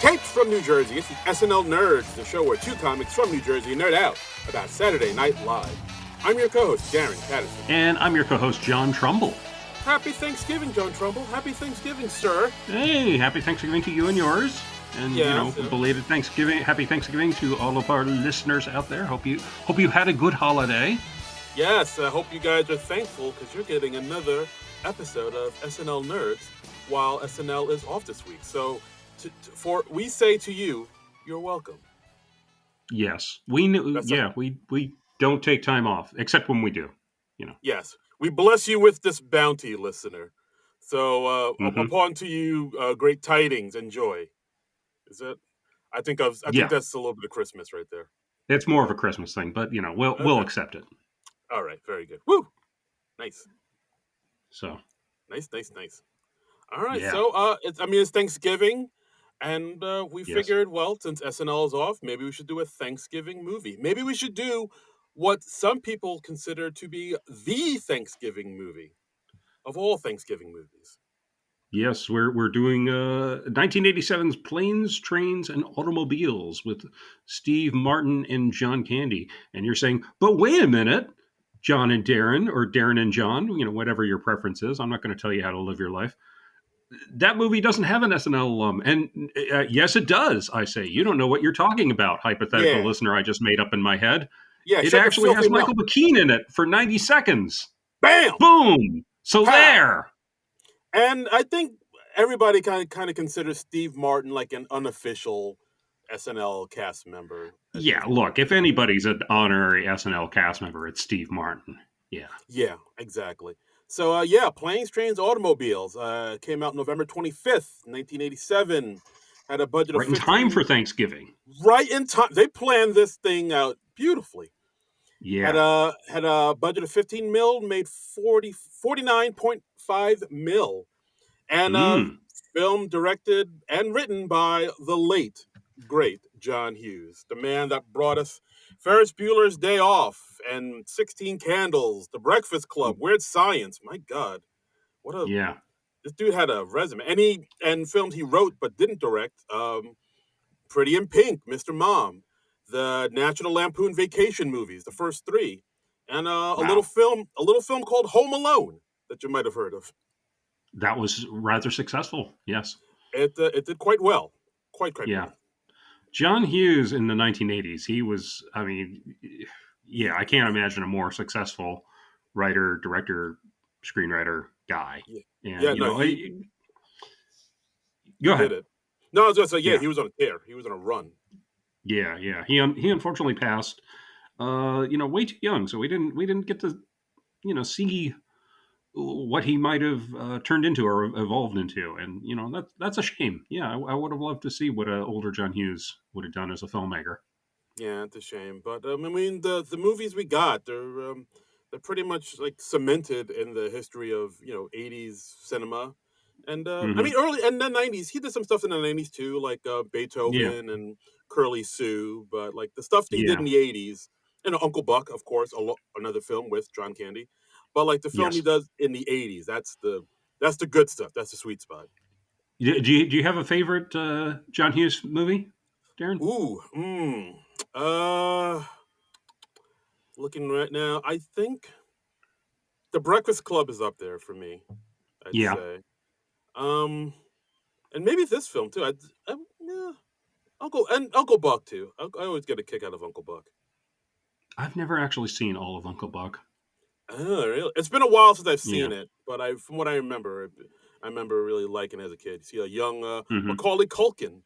Taped from New Jersey, it's the SNL Nerds, the show where two comics from New Jersey nerd out about Saturday Night Live. I'm your co-host, Darren Patterson. And I'm your co-host, John Trumbull. Happy Thanksgiving, John Trumbull. Happy Thanksgiving, sir. Hey, happy Thanksgiving to you and yours. And, belated Thanksgiving. Happy Thanksgiving to all of our listeners out there. Hope you had a good holiday. Yes, I hope you guys are thankful because you're getting another episode of SNL Nerds while SNL is off this week. So, we say to you, you're welcome. Yes, we knew. We don't take time off except when we do. Yes, we bless you with this bounty, listener. So, upon to you, great tidings and joy. Is it? I think that's a little bit of Christmas right there. It's more of a Christmas thing, but we'll accept it. All right, very good. Woo, nice. So nice. All right, so it's Thanksgiving, and we figured, well, since SNL is off, maybe we should do a Thanksgiving movie. Maybe we should do what some people consider to be the Thanksgiving movie of all Thanksgiving movies. Yes, we're doing 1987's Planes, Trains, and Automobiles with Steve Martin and John Candy. And you're saying, but wait a minute, John and Darren, or Darren and John, whatever your preference is. I'm not going to tell you how to live your life. That movie doesn't have an SNL alum. And yes, it does, I say. You don't know what you're talking about, hypothetical listener I just made up in my head. Yeah, it actually has Michael McKean in it for 90 seconds. Bam! Boom! So there! And I think everybody kind of considers Steve Martin like an unofficial SNL cast member. Yeah, look, if anybody's an honorary SNL cast member, it's Steve Martin. Yeah. Yeah, exactly. So, Planes, Trains, Automobiles came out November 25th, 1987. Had a budget of right in time for Thanksgiving. Right in time. They planned this thing out beautifully. Yeah. Had a budget of 15 mil, made 49.5 mil. And film directed and written by the late, great John Hughes, the man that brought us Ferris Bueller's Day Off and 16 Candles, The Breakfast Club, Weird Science. My God. This dude had a resume. And films he wrote but didn't direct. Pretty in Pink, Mr. Mom, the National Lampoon Vacation movies, the first three, and a little film called Home Alone that you might have heard of. That was rather successful. Yes, it did quite well, quite well. John Hughes in the 1980s, he was. I can't imagine a more successful writer, director, screenwriter guy. Go ahead. No, I was going to say, he was on a tear. He was on a run. Yeah. He unfortunately passed, way too young. So we didn't get to, see what he might have turned into or evolved into. And, that's a shame. Yeah, I would have loved to see what an older John Hughes would have done as a filmmaker. Yeah, it's a shame. But, the movies we got, they're pretty much like cemented in the history of, 80s cinema. And early in the 90s, he did some stuff in the 90s too, like Beethoven and Curly Sue. But like the stuff that he did in the 80s, Uncle Buck, of course, another film with John Candy. But like the film he does in the 80s, that's the good stuff. That's the sweet spot. Do you have a favorite John Hughes movie, Darren? Looking right now, I think The Breakfast Club is up there for me. I'd say. And maybe this film too. Uncle Buck too. I always get a kick out of Uncle Buck. I've never actually seen all of Uncle Buck. Oh, really? It's been a while since I've seen it, but from what I remember really liking it as a kid. You see a young Macaulay Culkin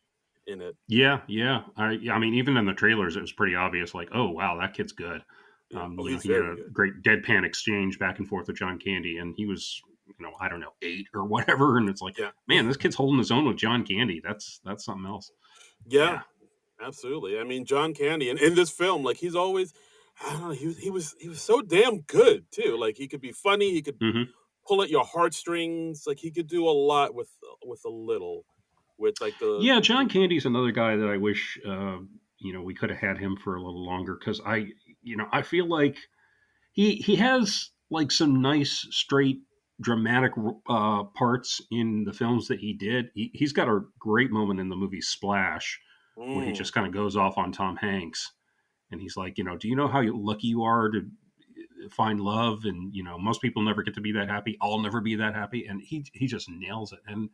in it. Yeah. I mean, even in the trailers, it was pretty obvious. Like, oh wow, that kid's good. He had a great deadpan exchange back and forth with John Candy, and he was. 8 or whatever. And it's like, man, this kid's holding his own with John Candy. That's something else. Yeah, absolutely. I mean, John Candy, and in this film, like he's always, I don't know, he was so damn good too. Like he could be funny. He could pull at your heartstrings. Like he could do a lot with a little, with like the. Yeah. John Candy's another guy that I wish, we could have had him for a little longer. Cause I feel like he has like some nice straight dramatic parts in the films that he did. He's got a great moment in the movie Splash when he Mm, just kind of goes off on Tom Hanks, and he's like, do you know how lucky you are to find love? And most people never get to be that happy. I'll never be that happy. And he just nails it. And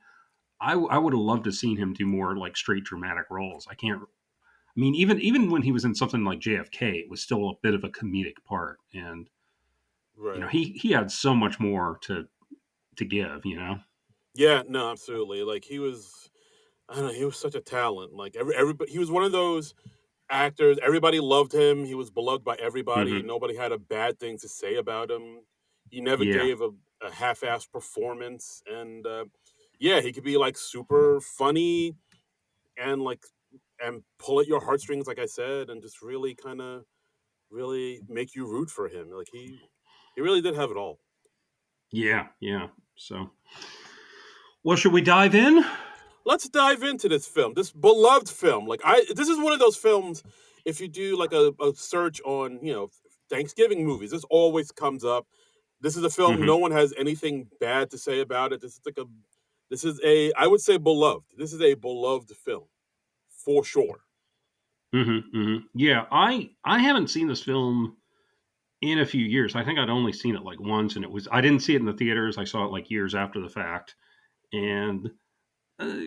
I would have loved to seen him do more like straight dramatic roles. I can't. I mean, even when he was in something like JFK, it was still a bit of a comedic part, and right. he had so much more to give. Yeah, no, absolutely. Like he was, I don't know, he was such a talent. Like everybody, he was one of those actors. Everybody loved him. He was beloved by everybody. Hmm. Nobody had a bad thing to say about him. He never Yeah, gave a half-assed performance, and yeah, he could be like super funny and like and pull at your heartstrings, like I said, and just really kind of really make you root for him. Like he really did have it all. yeah, yeah. So, well, should we dive in? Let's dive into this film, this beloved film. This is one of those films. If you do like a search on Thanksgiving movies, this always comes up. This is a film no Hmm. one has anything bad to say about it. This is a I would say beloved. This is a beloved film for sure. Hmm. Hmm. Yeah, I haven't seen this film in a few years. I think I'd only seen it like once, and I didn't see it in the theaters. I saw it like years after the fact, and uh,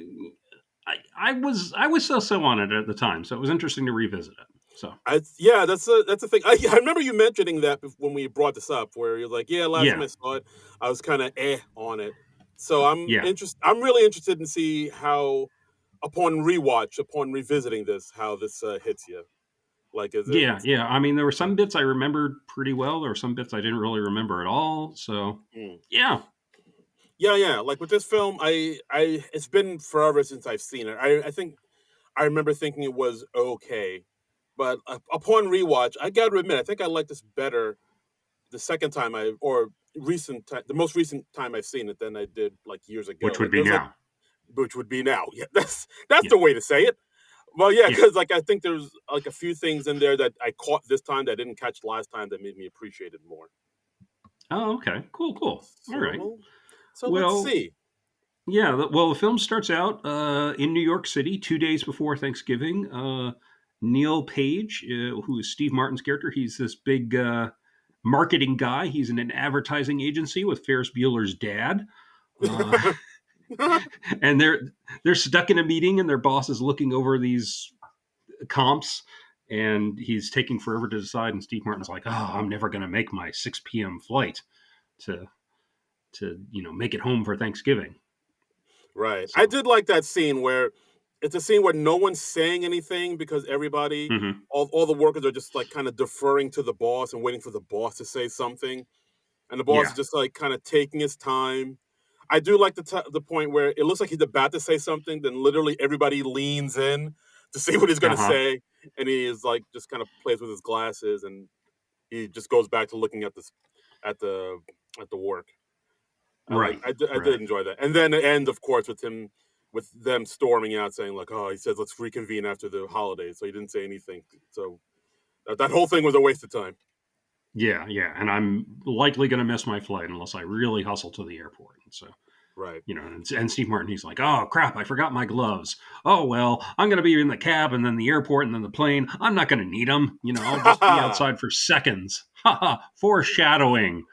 I was so on it at the time, so it was interesting to revisit it. So Yeah, that's a thing. I remember you mentioning that when we brought this up, where you're like, yeah, last time yeah, I saw it, I was kind of on it. So I'm yeah, interested. I'm really interested in see how, upon rewatch, upon revisiting this, how this hits you. Like, is it? yeah, yeah. I mean, there were some bits I remembered pretty well. There were some bits I didn't really remember at all. So Mm. yeah, Yeah, yeah. Like with this film, it's been forever since I've seen it. I think I remember thinking it was okay, but upon rewatch, I got to admit, I think I like this better the second time the most recent time I've seen it than I did like years ago. which would Like be there's like now. which would be now. Yeah, that's Yeah, the way to say it. Well, yeah, yeah. because like I think there's like a few things in there that I caught this time that I didn't catch last time that made me appreciate it more. Oh, okay. Cool, cool. All So right. let's Well, see. yeah. Well, the film starts out in New York City 2 days before Thanksgiving. Neil Page, who is Steve Martin's character, he's this big marketing guy. He's in an advertising agency with Ferris Bueller's dad. Uh, and they're stuck in a meeting, and their boss is looking over these comps, and he's taking forever to decide. And Steve Martin's like, "Oh, I'm never going to make my 6 p.m. flight to make it home for Thanksgiving." Right. I So, did like that scene where it's a scene where no one's saying anything because everybody, hmm, all the workers are just like kind of deferring to the boss and waiting for the boss to say something. And the boss is yeah, just like kind of taking his time. I do like the point where it looks like he's about to say something, then literally everybody leans in to see what he's going uh to huh, say, and he is like just kind of plays with his glasses, and he just goes back to looking at this at the at the work. right, I did right, enjoy that, and then the end, of course, with them storming out, saying like, "Oh," he says, "Let's reconvene after the holidays." So he didn't say anything. So that whole thing was a waste of time. yeah, yeah. And I'm likely going to miss my flight unless I really hustle to the airport. And so, Right. and Steve Martin, he's like, "Oh crap, I forgot my gloves. Oh well, I'm going to be in the cab and then the airport and then the plane. I'm not going to need them. I'll just be outside for seconds." Ha ha! Foreshadowing.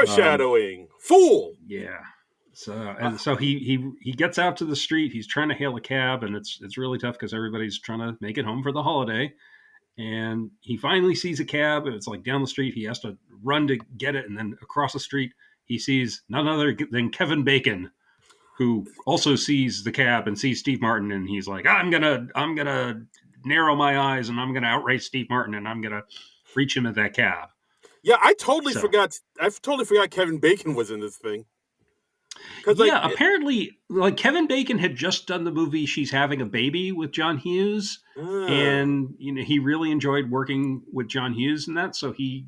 Um, Foreshadowing. Fool. yeah. So Uh, and so he gets out to the street. He's trying to hail a cab, and it's really tough because everybody's trying to make it home for the holiday. And he finally sees a cab, and it's like down the street. He has to run to get it, and then across the street he sees none other than Kevin Bacon, who also sees the cab and sees Steve Martin, and he's like, I'm gonna narrow my eyes, and I'm gonna outrace Steve Martin, and I'm gonna reach him at that cab. yeah, I totally So forgot. I totally forgot Kevin Bacon was in this thing. Because yeah, apparently, like Kevin Bacon had just done the movie "She's Having a Baby" with John Hughes, ah, and he really enjoyed working with John Hughes in that, so he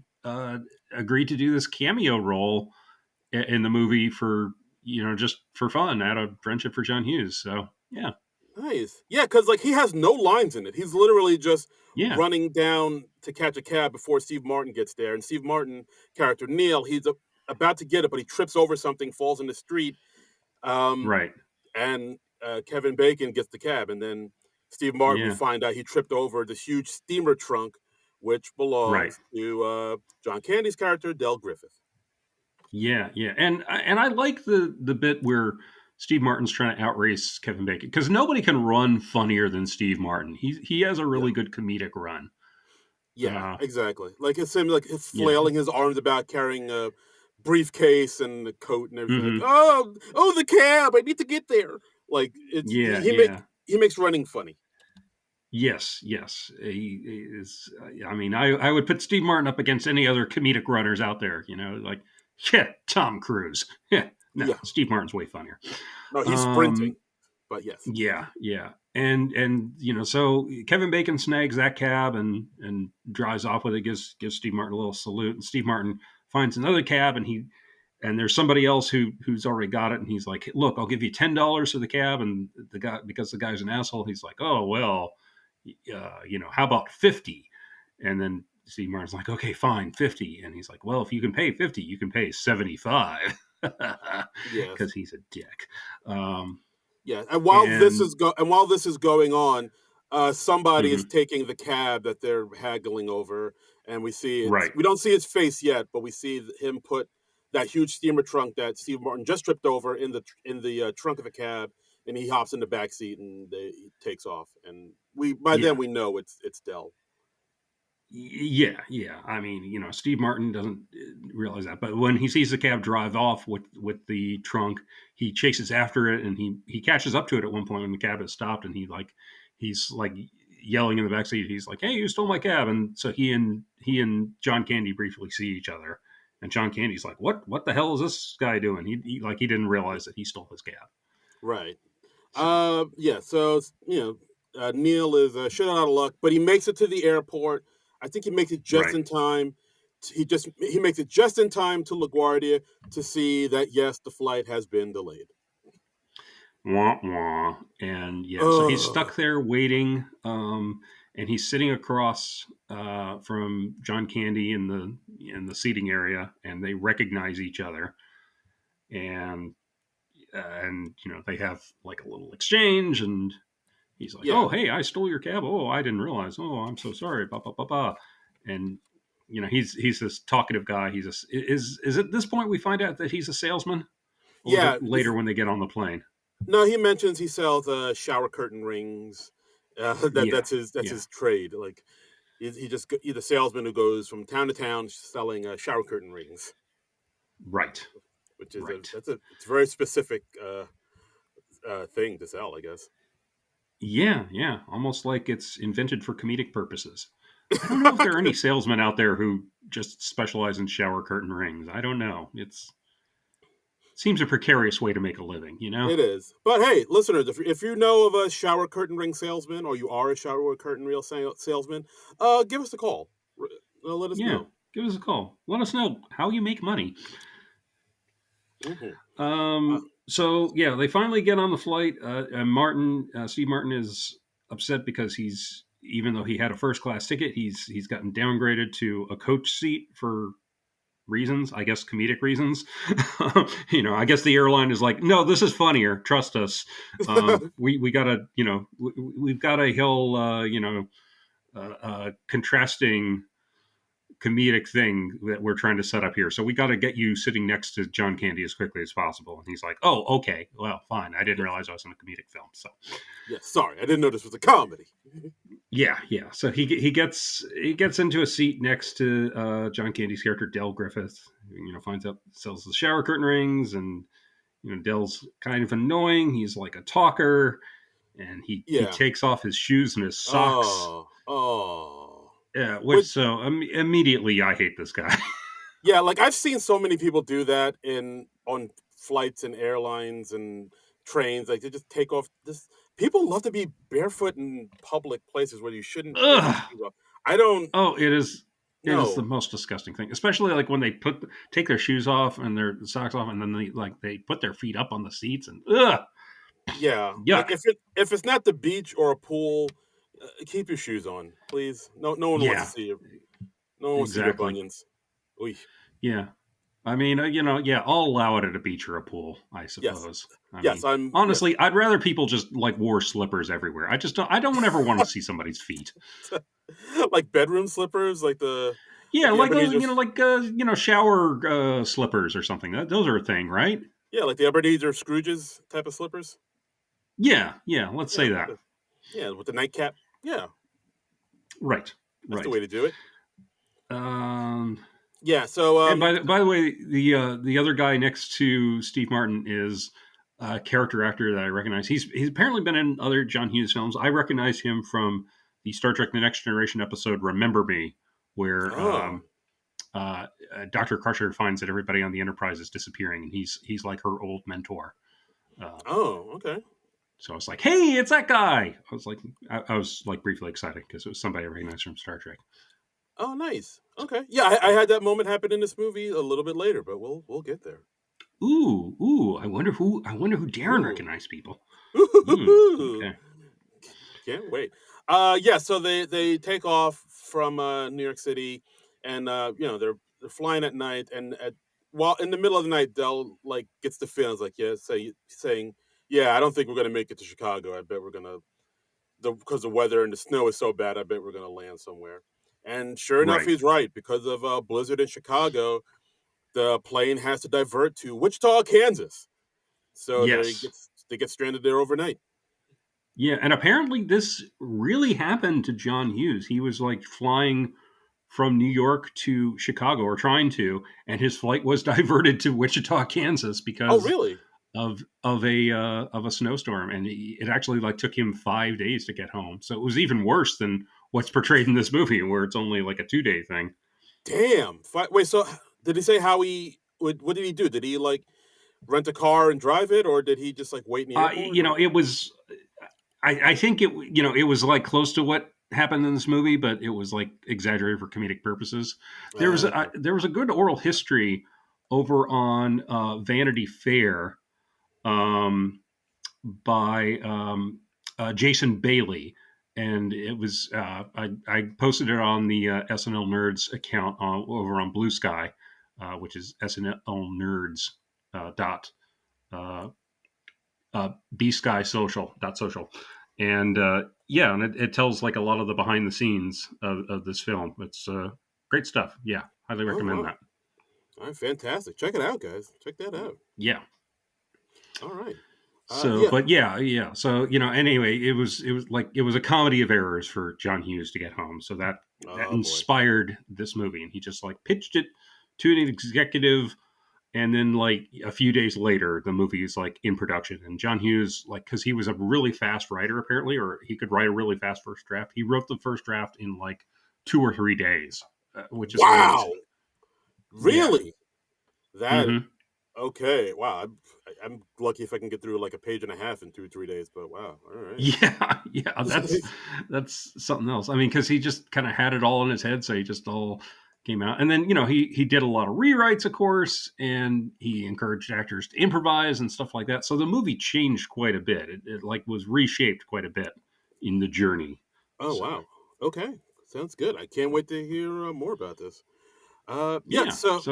agreed to do this cameo role in the movie for just for fun, out of friendship for John Hughes. So yeah, nice. Yeah, because like he has no lines in it. He's literally just yeah, running down to catch a cab before Steve Martin gets there. And Steve Martin character Neil, he's about to get it, but he trips over something, falls in the street, um, Right. and Kevin Bacon gets the cab, and then Steve Martin, we Yeah. find out he tripped over this huge steamer trunk, which Right. belongs to John Candy's character, Del Griffith. Yeah. Yeah. And I like the bit where Steve Martin's trying to outrace Kevin Bacon because nobody can run funnier than Steve Martin. He has a Yeah. really good comedic run. Yeah, exactly. Like it's him, like he's Yeah. flailing his arms about, carrying a briefcase and the coat and everything. Like, Hmm. oh, the cab! I need to get there. Like it's Yeah. make Yeah. he makes running funny. Yes, yes. He is. I mean, I would put Steve Martin up against any other comedic runners out there. Like, yeah, Tom Cruise. Yeah, no, Yeah, Steve Martin's way funnier. no, he's sprinting, Um, but yes, yeah, yeah, and so Kevin Bacon snags that cab and drives off with it. Gives Steve Martin a little salute, and Steve Martin finds another cab, and there's somebody else who's already got it, and he's like, "Look, I'll give you $10 for the cab," and the guy, because the guy's an asshole, he's like, "Oh well." How about 50? And then Steve Martin's like, okay, fine, 50. And he's like, well, if you can pay 50, you can pay 75 yes, because he's a dick. Um, yeah. and And while this is going on, somebody is mhm, taking the cab that they're haggling over, and right. we don't see his face yet, but we see him put that huge steamer trunk that Steve Martin just tripped over in the trunk of the cab, and he hops in the back seat and he takes off. And we by then Yeah. we know it's Dell. Yeah, yeah. I mean, Steve Martin doesn't realize that, but when he sees the cab drive off with the trunk, he chases after it, and he catches up to it at one point when the cab has stopped, and he's like yelling in the backseat. He's like, "Hey, you stole my cab!" And so he and John Candy briefly see each other, and John Candy's like, "What the hell is this guy doing?" He didn't realize that he stole his cab. Right. So Yeah. So Neil is shit out of luck, but he makes it to the airport. I think he makes it just right. in time. He makes it just in time to LaGuardia to see that yes, the flight has been delayed. Wah wah. And yeah, so he's Oh stuck there waiting, and he's sitting across from John Candy in the seating area, and they recognize each other, and they have like a little exchange, and he's like, yeah, "Oh, hey, I stole your cab. Oh, I didn't realize. Oh, I'm so sorry." Ba ba ba ba. And he's this talkative guy. Is at this point we find out that he's a salesman, or is it yeah. later when they get on the plane? No, he mentions he sells shower curtain rings. Yeah, That's yeah. his trade. Like he's a salesman who goes from town to town selling shower curtain rings, Right. which is Right. it's a very specific thing to sell, I guess. Yeah, yeah. Almost like it's invented for comedic purposes. I don't know if there are any salesmen out there who just specialize in shower curtain rings. I don't know. Seems a precarious way to make a living. It is. But hey, listeners, if you know of a shower curtain ring salesman, or you are a shower curtain reel salesman, give us a call. Let us Yeah. know. Give us a call. Let us know how you make money. Hmm. So yeah, they finally get on the flight. Steve Martin is upset because even though he had a first class ticket, he's gotten downgraded to a coach seat for reasons, I guess comedic reasons. I guess the airline is like, no, this is funnier. Trust us. We gotta, we've got a whole, contrasting comedic thing that we're trying to set up here. So we got to get you sitting next to John Candy as quickly as possible. And he's like, oh, okay, well, fine. I didn't Yes. realize I was in a comedic film. So Yes. Sorry, I didn't know this was a comedy. yeah, yeah. So he gets into a seat next to John Candy's character Del Griffith. Finds out sells the shower curtain rings, and Dell's kind of annoying. He's like a talker, and he Yeah. takes off his shoes and his socks. Oh. Yeah, which Which so immediately I hate this guy. Yeah, like I've seen so many people do that in on flights and airlines and trains. Like they just take off this. People love to be barefoot in public places where you shouldn't take your Ugh. shoes off. I don't Oh, it is the know. most disgusting thing, especially like when they take their shoes off and their socks off, and then they put their feet up on the seats, and ugh, Yeah, like yuck. if it's not the beach or a pool, keep your shoes on, please. No one wants to Yeah, see your no one wants to see your exactly. bunions. Oy. Yeah. I mean, yeah, I'll allow it at a beach or a pool, I Yes, suppose. I yes, mean, I'm yes, honestly, I'd rather people just like wore slippers everywhere. I don't ever want to see somebody's feet. like bedroom slippers, Yeah, like the like Ebenezer, shower slippers or something. Those are a thing, right? yeah, like the Ebenezer Scrooge's type of slippers. Yeah, yeah. Let's Yeah, say that. yeah, with the nightcap. Yeah, Right, that's the right. way to do it. Um, Yeah. So and by the way, the other guy next to Steve Martin is a character actor that I recognize. He's apparently been in other John Hughes films. I recognize him from the Star Trek: The Next Generation episode "Remember Me," where oh uh, Dr. Crusher finds that everybody on the Enterprise is disappearing, and he's like her old mentor. Uh, oh okay. so I was like, "Hey, it's that guy!" I was like briefly excited because it was somebody I recognized from Star Trek. Oh nice. Okay. Yeah, I had that moment happen in this movie a little bit later, but we'll get there. Ooh! I wonder who Darren Ooh. recognized people. Ooh. Okay. Can't wait. Yeah, so they take off from New York City, and they're flying at night, and while in the middle of the night, Dell like gets the feelings like saying, yeah, I don't think we're gonna make it to Chicago. I bet we're gonna because the weather and the snow is so bad. I bet we're gonna land somewhere. And sure enough, Right. he's right because of a blizzard in Chicago. The plane has to divert to Wichita, Kansas. So Yes. they get stranded there overnight. Yeah, and apparently this really happened to John Hughes. He was like flying from New York to Chicago, or trying to, and his flight was diverted to Wichita, Kansas, Oh, because really? of a snowstorm, and it actually like took him 5 days to get home. So it was even worse than what's portrayed in this movie, where it's only like a 2 day thing. Damn. Wait, so did he say how what did he do? Did he like rent a car and drive it, or did he just like wait in the airport? Or It was. I think it was like close to what happened in this movie, but it was like exaggerated for comedic purposes. okay. There was a good oral history over on Vanity Fair, um, by Jason Bailey, and it was I posted it on the SNL Nerds account over on Blue Sky, which is SNL Nerds dot uh, B Sky Social dot social, and yeah, and it tells like a lot of the behind the scenes of this film. It's great stuff. Yeah, highly Oh recommend wow. that. All right, fantastic. Check it out, guys. Check that out. Yeah. All right. So, Yeah. but yeah, yeah. So anyway, it was a comedy of errors for John Hughes to get home. So that Oh boy. inspired this movie, and he just like pitched it to an executive, and then like a few days later, the movie is like in production. And John Hughes, like, because he was a really fast writer apparently, or he could write a really fast first draft. He wrote the first draft in like 2 or 3 days, which is Wow. amazing. Yeah. Really? That Hmm. okay. Wow. I'm lucky if I can get through like a page and a half in 2 3 days. But wow. All right. Yeah, yeah, that's something else. I mean, because he just kind of had it all in his head, so he just all came out. And then he did a lot of rewrites, of course, and he encouraged actors to improvise and stuff like that. So the movie changed quite a bit. It like was reshaped quite a bit in the journey. Oh So wow. Okay. Sounds good. I can't wait to hear more about this. Yeah. yeah, so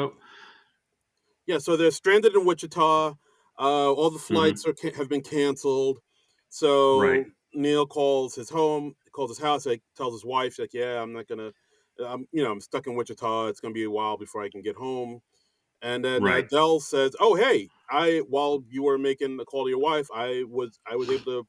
So they're stranded in Wichita. All the flights mhm, have been canceled. right, So Neil calls his house, like tells his wife, like, "Yeah, I'm not gonna, I'm stuck in Wichita. It's gonna be a while before I can get home." And then right, Dell says, "Oh, hey, I while you were making the call to your wife, I was able to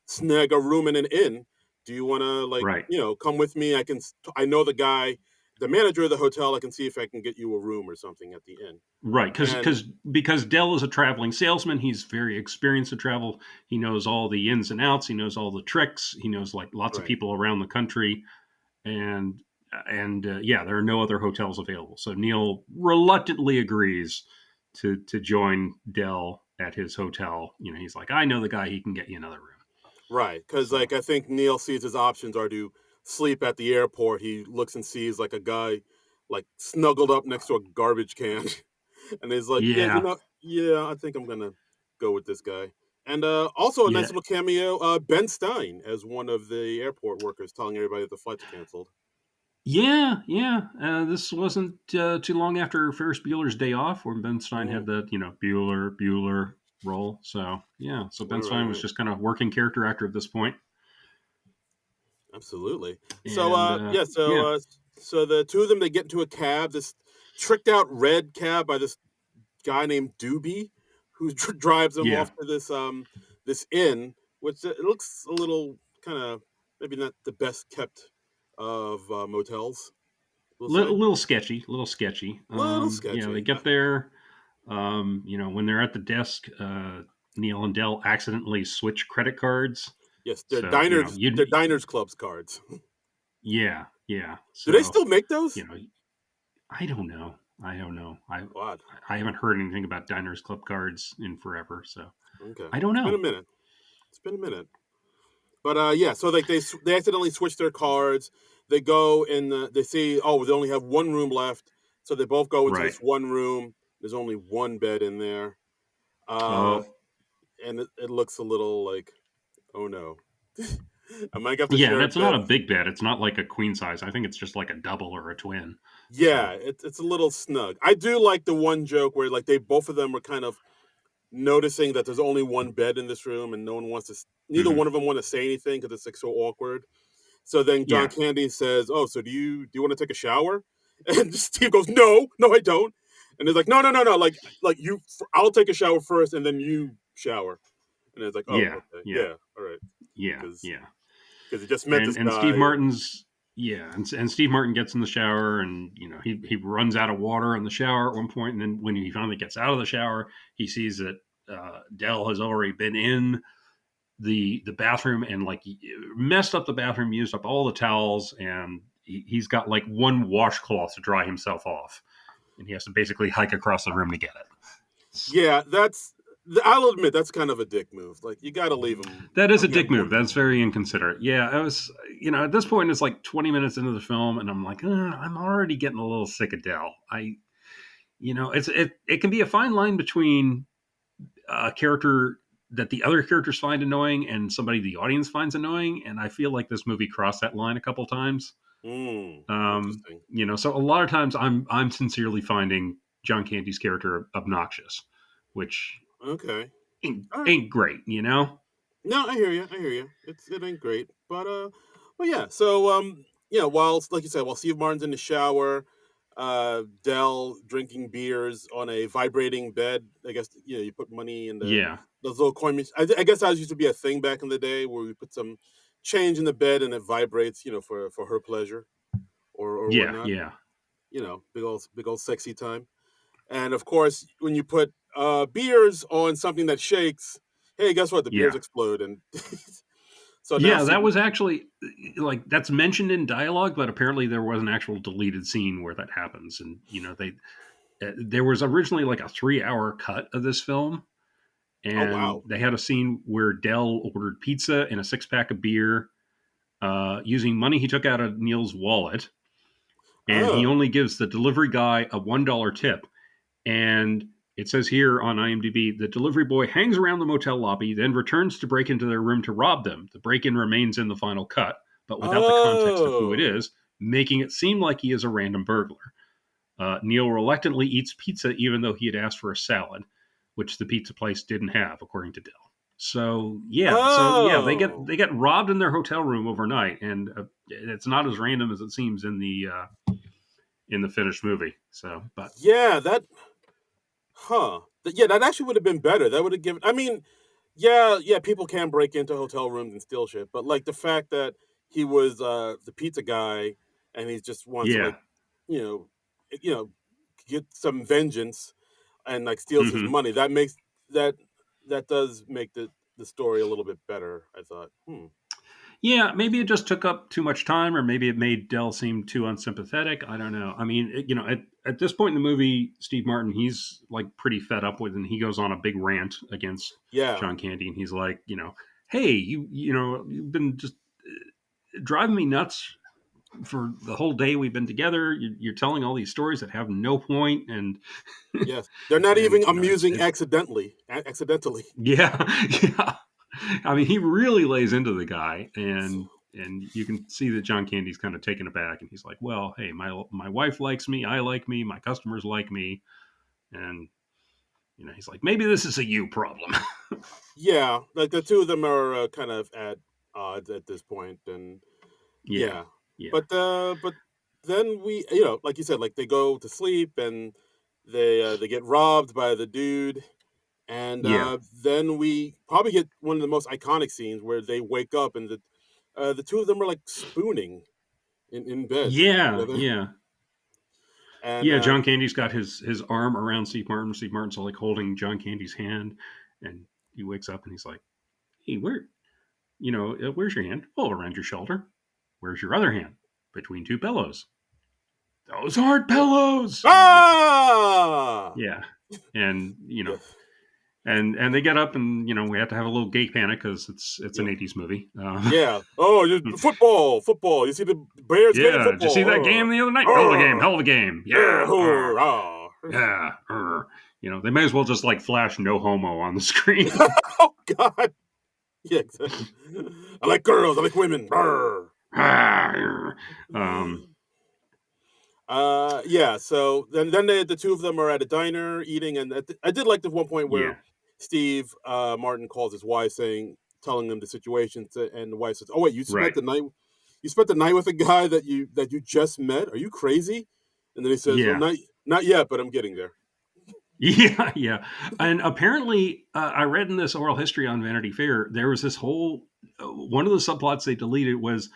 snag a room in an inn. Do you want to right. come with me? I know the guy, the manager of the hotel. I can see if I can get you a room or something at the inn." Right, And because Dell is a traveling salesman. He's very experienced at travel. He knows all the ins and outs. He knows all the tricks. He knows like lots of right. people around the country, and yeah, there are no other hotels available. So Neil reluctantly agrees to join Dell at his hotel. He's like, I know the guy. He can get you another room. Right, because So like I think Neil sees his options are to sleep at the airport. He looks and sees like a guy like snuggled up next to a garbage can, and he's like, "Yeah, yeah, yeah, I think I'm gonna go with this guy." And also a nice yeah, little cameo, Ben Stein as one of the airport workers telling everybody that the flight's canceled. Yeah, yeah. This wasn't too long after Ferris Bueller's Day Off, where Ben Stein had Mm, the Bueller role. So yeah, so Ben right, Stein was right. just kind of working character actor at this point, Absolutely. So, and yeah, yeah, so the two of them, they get into a cab, this tricked out red cab by this guy named Doobie, who drives them yeah. off to this inn, which it looks a little kind of maybe not the best kept of motels. We'll say Little sketchy, little sketchy. little They sketchy. get there. When they're at the desk, Neil and Dell accidentally switch credit cards. Yes, So they're diners clubs cards. yeah, yeah. Do they So still make those? you know, I don't know. I don't know. Odd. I haven't heard anything about Diners Club cards in forever, so Okay, I don't it's been a know. minute. It's been a minute. But yeah, so like they accidentally switch their cards. They go and they see, oh, they only have one room left, so they both go into Right. this one room. There's only one bed in there, uh, Oh, and it looks a little like, oh no, I might have to yeah, and share a it's not bed. a big bed. It's not like a queen size. I think it's just like a double or a twin. Yeah, So, it's a little snug. I do like the one joke where like they both of them were kind of noticing that there's only one bed in this room, and no one wants to. Neither mhm. one of them want to say anything because it's like so awkward. So then John Yeah, Candy says, "Oh, so do you want to take a shower?" And Steve goes, "No, no, I don't." And it's like, "No, no, no, no. Like you, I'll take a shower first, and then you shower." And it's like, "Oh, yeah, okay, yeah, yeah, all right," yeah, because yeah. he just met this And Steve guy. And, Martin's yeah, and Steve Martin gets in the shower, and he runs out of water in the shower at one point, and then when he finally gets out of the shower, he sees that Dell has already been in the bathroom and like messed up the bathroom, used up all the towels, and he's got like one washcloth to dry himself off, and he has to basically hike across the room to get it. yeah, I'll admit that's kind of a dick move. Like you got to leave him. That is I'm a dick getting move. bored of That's him. very inconsiderate. Yeah, I was, at this point, it's like 20 minutes into the film, and I'm like, I'm already getting a little sick of Dell. It can be a fine line between a character that the other characters find annoying and somebody the audience finds annoying, and I feel like this movie crossed that line a couple times. Interesting. So a lot of times I'm sincerely finding John Candy's character obnoxious, which Okay, ain't, all right. ain't great, you know? No, I hear you. I hear you. It ain't great, but yeah. So yeah, while like you said, while Steve Martin's in the shower, Dell drinking beers on a vibrating bed. I guess you put money in Yeah, those little coin machines. I guess that used to be a thing back in the day where we put some change in the bed and it vibrates, for her pleasure or yeah, whatnot. yeah, Big old sexy time. And of course, when you put beers on something that shakes, hey, guess what? The beers yeah. explode, and so now Yeah, Steve. that was actually like that's mentioned in dialogue, but apparently there was an actual deleted scene where that happens. And there was originally like a 3 hour cut of this film, Oh and wow. they had a scene where Dell ordered pizza and a 6 pack of beer using money he took out of Neil's wallet, and he Oh. only gives the delivery guy a $1 tip. And it says here on IMDb, the delivery boy hangs around the motel lobby, then returns to break into their room to rob them. The break in remains in the final cut, but without the context of who it Oh. is, making it seem like he is a random burglar. Neil reluctantly eats pizza, even though he had asked for a salad, which the pizza place didn't have, according to Dell. So yeah, they get Oh. they get robbed in their hotel room overnight, and it's not as random as it seems in the finished movie. So, but Yeah. Yeah, that actually would have been better. That would have given. I mean, yeah, yeah. People can break into hotel rooms and steal shit, but like the fact that he was the pizza guy and he just wants to yeah, like, you know, you know, get some vengeance and like steals his hmm money. That that does make the story a little bit better. I thought. Yeah, maybe it just took up too much time, or maybe it made Dell seem too unsympathetic. I don't know. I mean, at this point in the movie, Steve Martin, he's like pretty fed up with, and he goes on a big rant against Yeah. John Candy, and he's like, hey, you've been just driving me nuts for the whole day we've been together. You're telling all these stories that have no point, and Yes. They're not and even it's amusing accidentally. Accidentally. yeah, yeah. I mean, he really lays into the guy, and and you can see that John Candy's kind of taken aback, and he's like, "Well, hey, my wife likes me, I like me, my customers like me, and he's like, maybe this is a you problem." Yeah, like the two of them are kind of at odds at this point, and Yeah, yeah, yeah, but then we, like you said, like they go to sleep and they get robbed by the dude, and yeah, then we probably get one of the most iconic scenes where they wake up and the two of them are like spooning in bed yeah, together, yeah. and Yeah, John Candy's got his arm around Steve Martin. Steve Martin's like holding John Candy's hand, and he wakes up and he's like, "Hey, where's your hand? Oh, around your shoulder. Where's your other hand? Between two pillows. Those aren't pillows." ah, Yeah, and yeah, and they get up, and we have to have a little gay panic because it's yeah. an '80s movie. Yeah. Oh, football, football. You see the Bears playing Yeah, did you see that football. game the other night? Hell of a game, Oh, hell of a game. yeah. Yeah, Oh, ah. yeah. They may as well just like flash no homo on the screen. Oh God. Yeah, exactly. I like girls. I like women. Arr. um, Yeah. So then the two of them are at a diner eating, and I did like the one point where yeah, Steve Martin calls his wife, telling him the situation, and the wife says, "Oh wait, right. you spent the night with a guy that you just met? Are you crazy?" And then he says, "Well, Yeah, not yet, but I'm getting there." yeah, yeah. And apparently, I read in this oral history on Vanity Fair, there was this whole one of the subplots they deleted was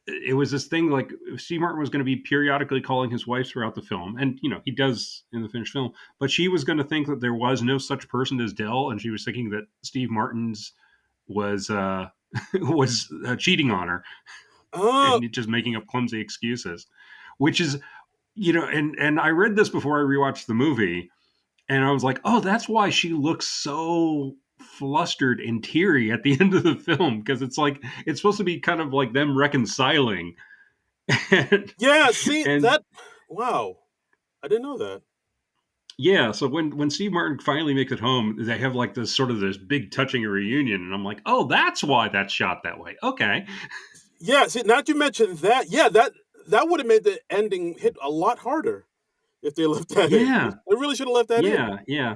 it was this thing like Steve Martin was going to be periodically calling his wife throughout the film, and he does in the finished film. But she was going to think that there was no such person as Dell, and she was thinking that Steve Martin's was was cheating on her Oh, and just making up clumsy excuses, which is and I read this before I rewatched the movie, and I was like, oh, that's why she looks so flustered and teary at the end of the film because it's like it's supposed to be kind of like them reconciling and, yeah. See and that? Wow, I didn't know that. yeah, so when Steve Martin finally makes it home, they have like this big touching reunion, and I'm like, oh, that's why that's shot that way. Okay, Yeah. See, now that you mentioned that, yeah, that would have made the ending hit a lot harder if they left that in. yeah, They really should have left that in. yeah, yeah.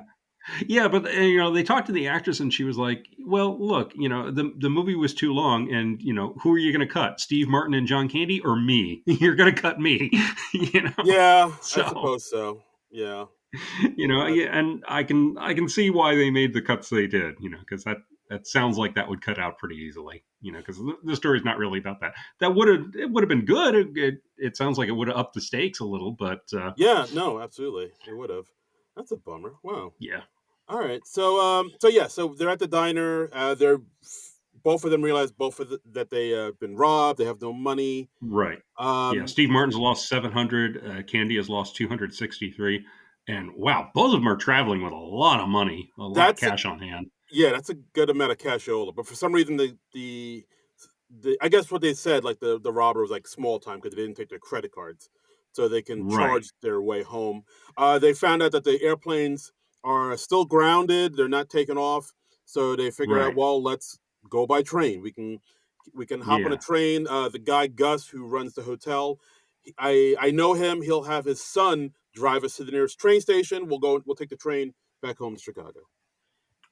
Yeah, but they talked to the actress, and she was like, "Well, look, the movie was too long, and who are you going to cut? Steve Martin and John Candy, or me? You're going to cut me, you know." Yeah, I So suppose so. Yeah, but yeah, and I can see why they made the cuts they did, because that sounds like that would cut out pretty easily, because the story's not really about that. It would have been good. It sounds like it would have upped the stakes a little, but yeah, no, absolutely, it would have. That's a bummer. Wow. yeah, All right, so yeah, so they're at the diner. They're both of them realize that they been robbed. They have no money. right. Yeah, Um, Steve Martin's lost 700. Candy has lost 263. And wow, both of them are traveling with a lot of money, a lot of that's cash on hand. Yeah, that's a good amount of cashola. But for some reason, the I guess what they said, like the robber was like small time because they didn't take their credit cards, so they can Right, charge their way home. They found out that the airplanes are still grounded; they're not taking off. So they figure out, right. well, let's go by train. We can hop on a Yeah, train. The guy Gus who runs the hotel, I know him. He'll have his son drive us to the nearest train station. We'll take the train back home to Chicago.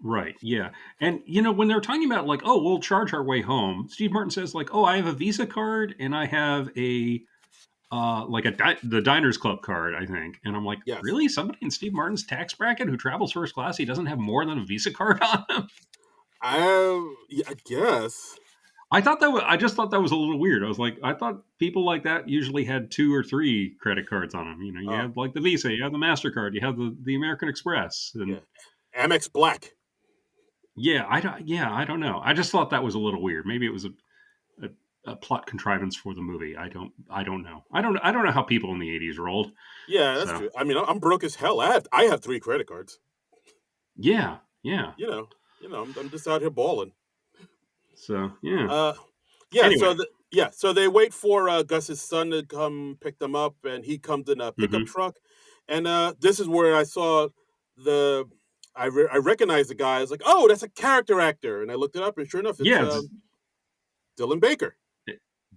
right. Yeah. And, when they're talking about like, oh, we'll charge our way home, Steve Martin says, like, oh, I have a Visa card and I have the Diners Club card, I think. And I'm like, Yes. really? Somebody in Steve Martin's tax bracket who travels first class, he doesn't have more than a Visa card on him? Yeah, I guess. I just thought that was a little weird. I was like, I thought people like that usually had two or three credit cards on them. You Oh, have like the Visa, you have the Mastercard, you have the American Express, yeah. and Amex Black. I don't know. I just thought that was a little weird. Maybe it was a, a plot contrivance for the movie. I don't know. I don't know how people in the '80s rolled. Yeah, that's So true. I mean, I'm broke as hell. I have three credit cards. yeah, yeah. You know, I'm just out here balling. So yeah. Uh, yeah. Anyway. So they wait for Gus's son to come pick them up, and he comes in a pickup Hmm. truck. And this is where I saw the. I recognized the guy. I was like, oh, that's a character actor, and I looked it up, and sure enough, it's Yeah, Dylan Baker.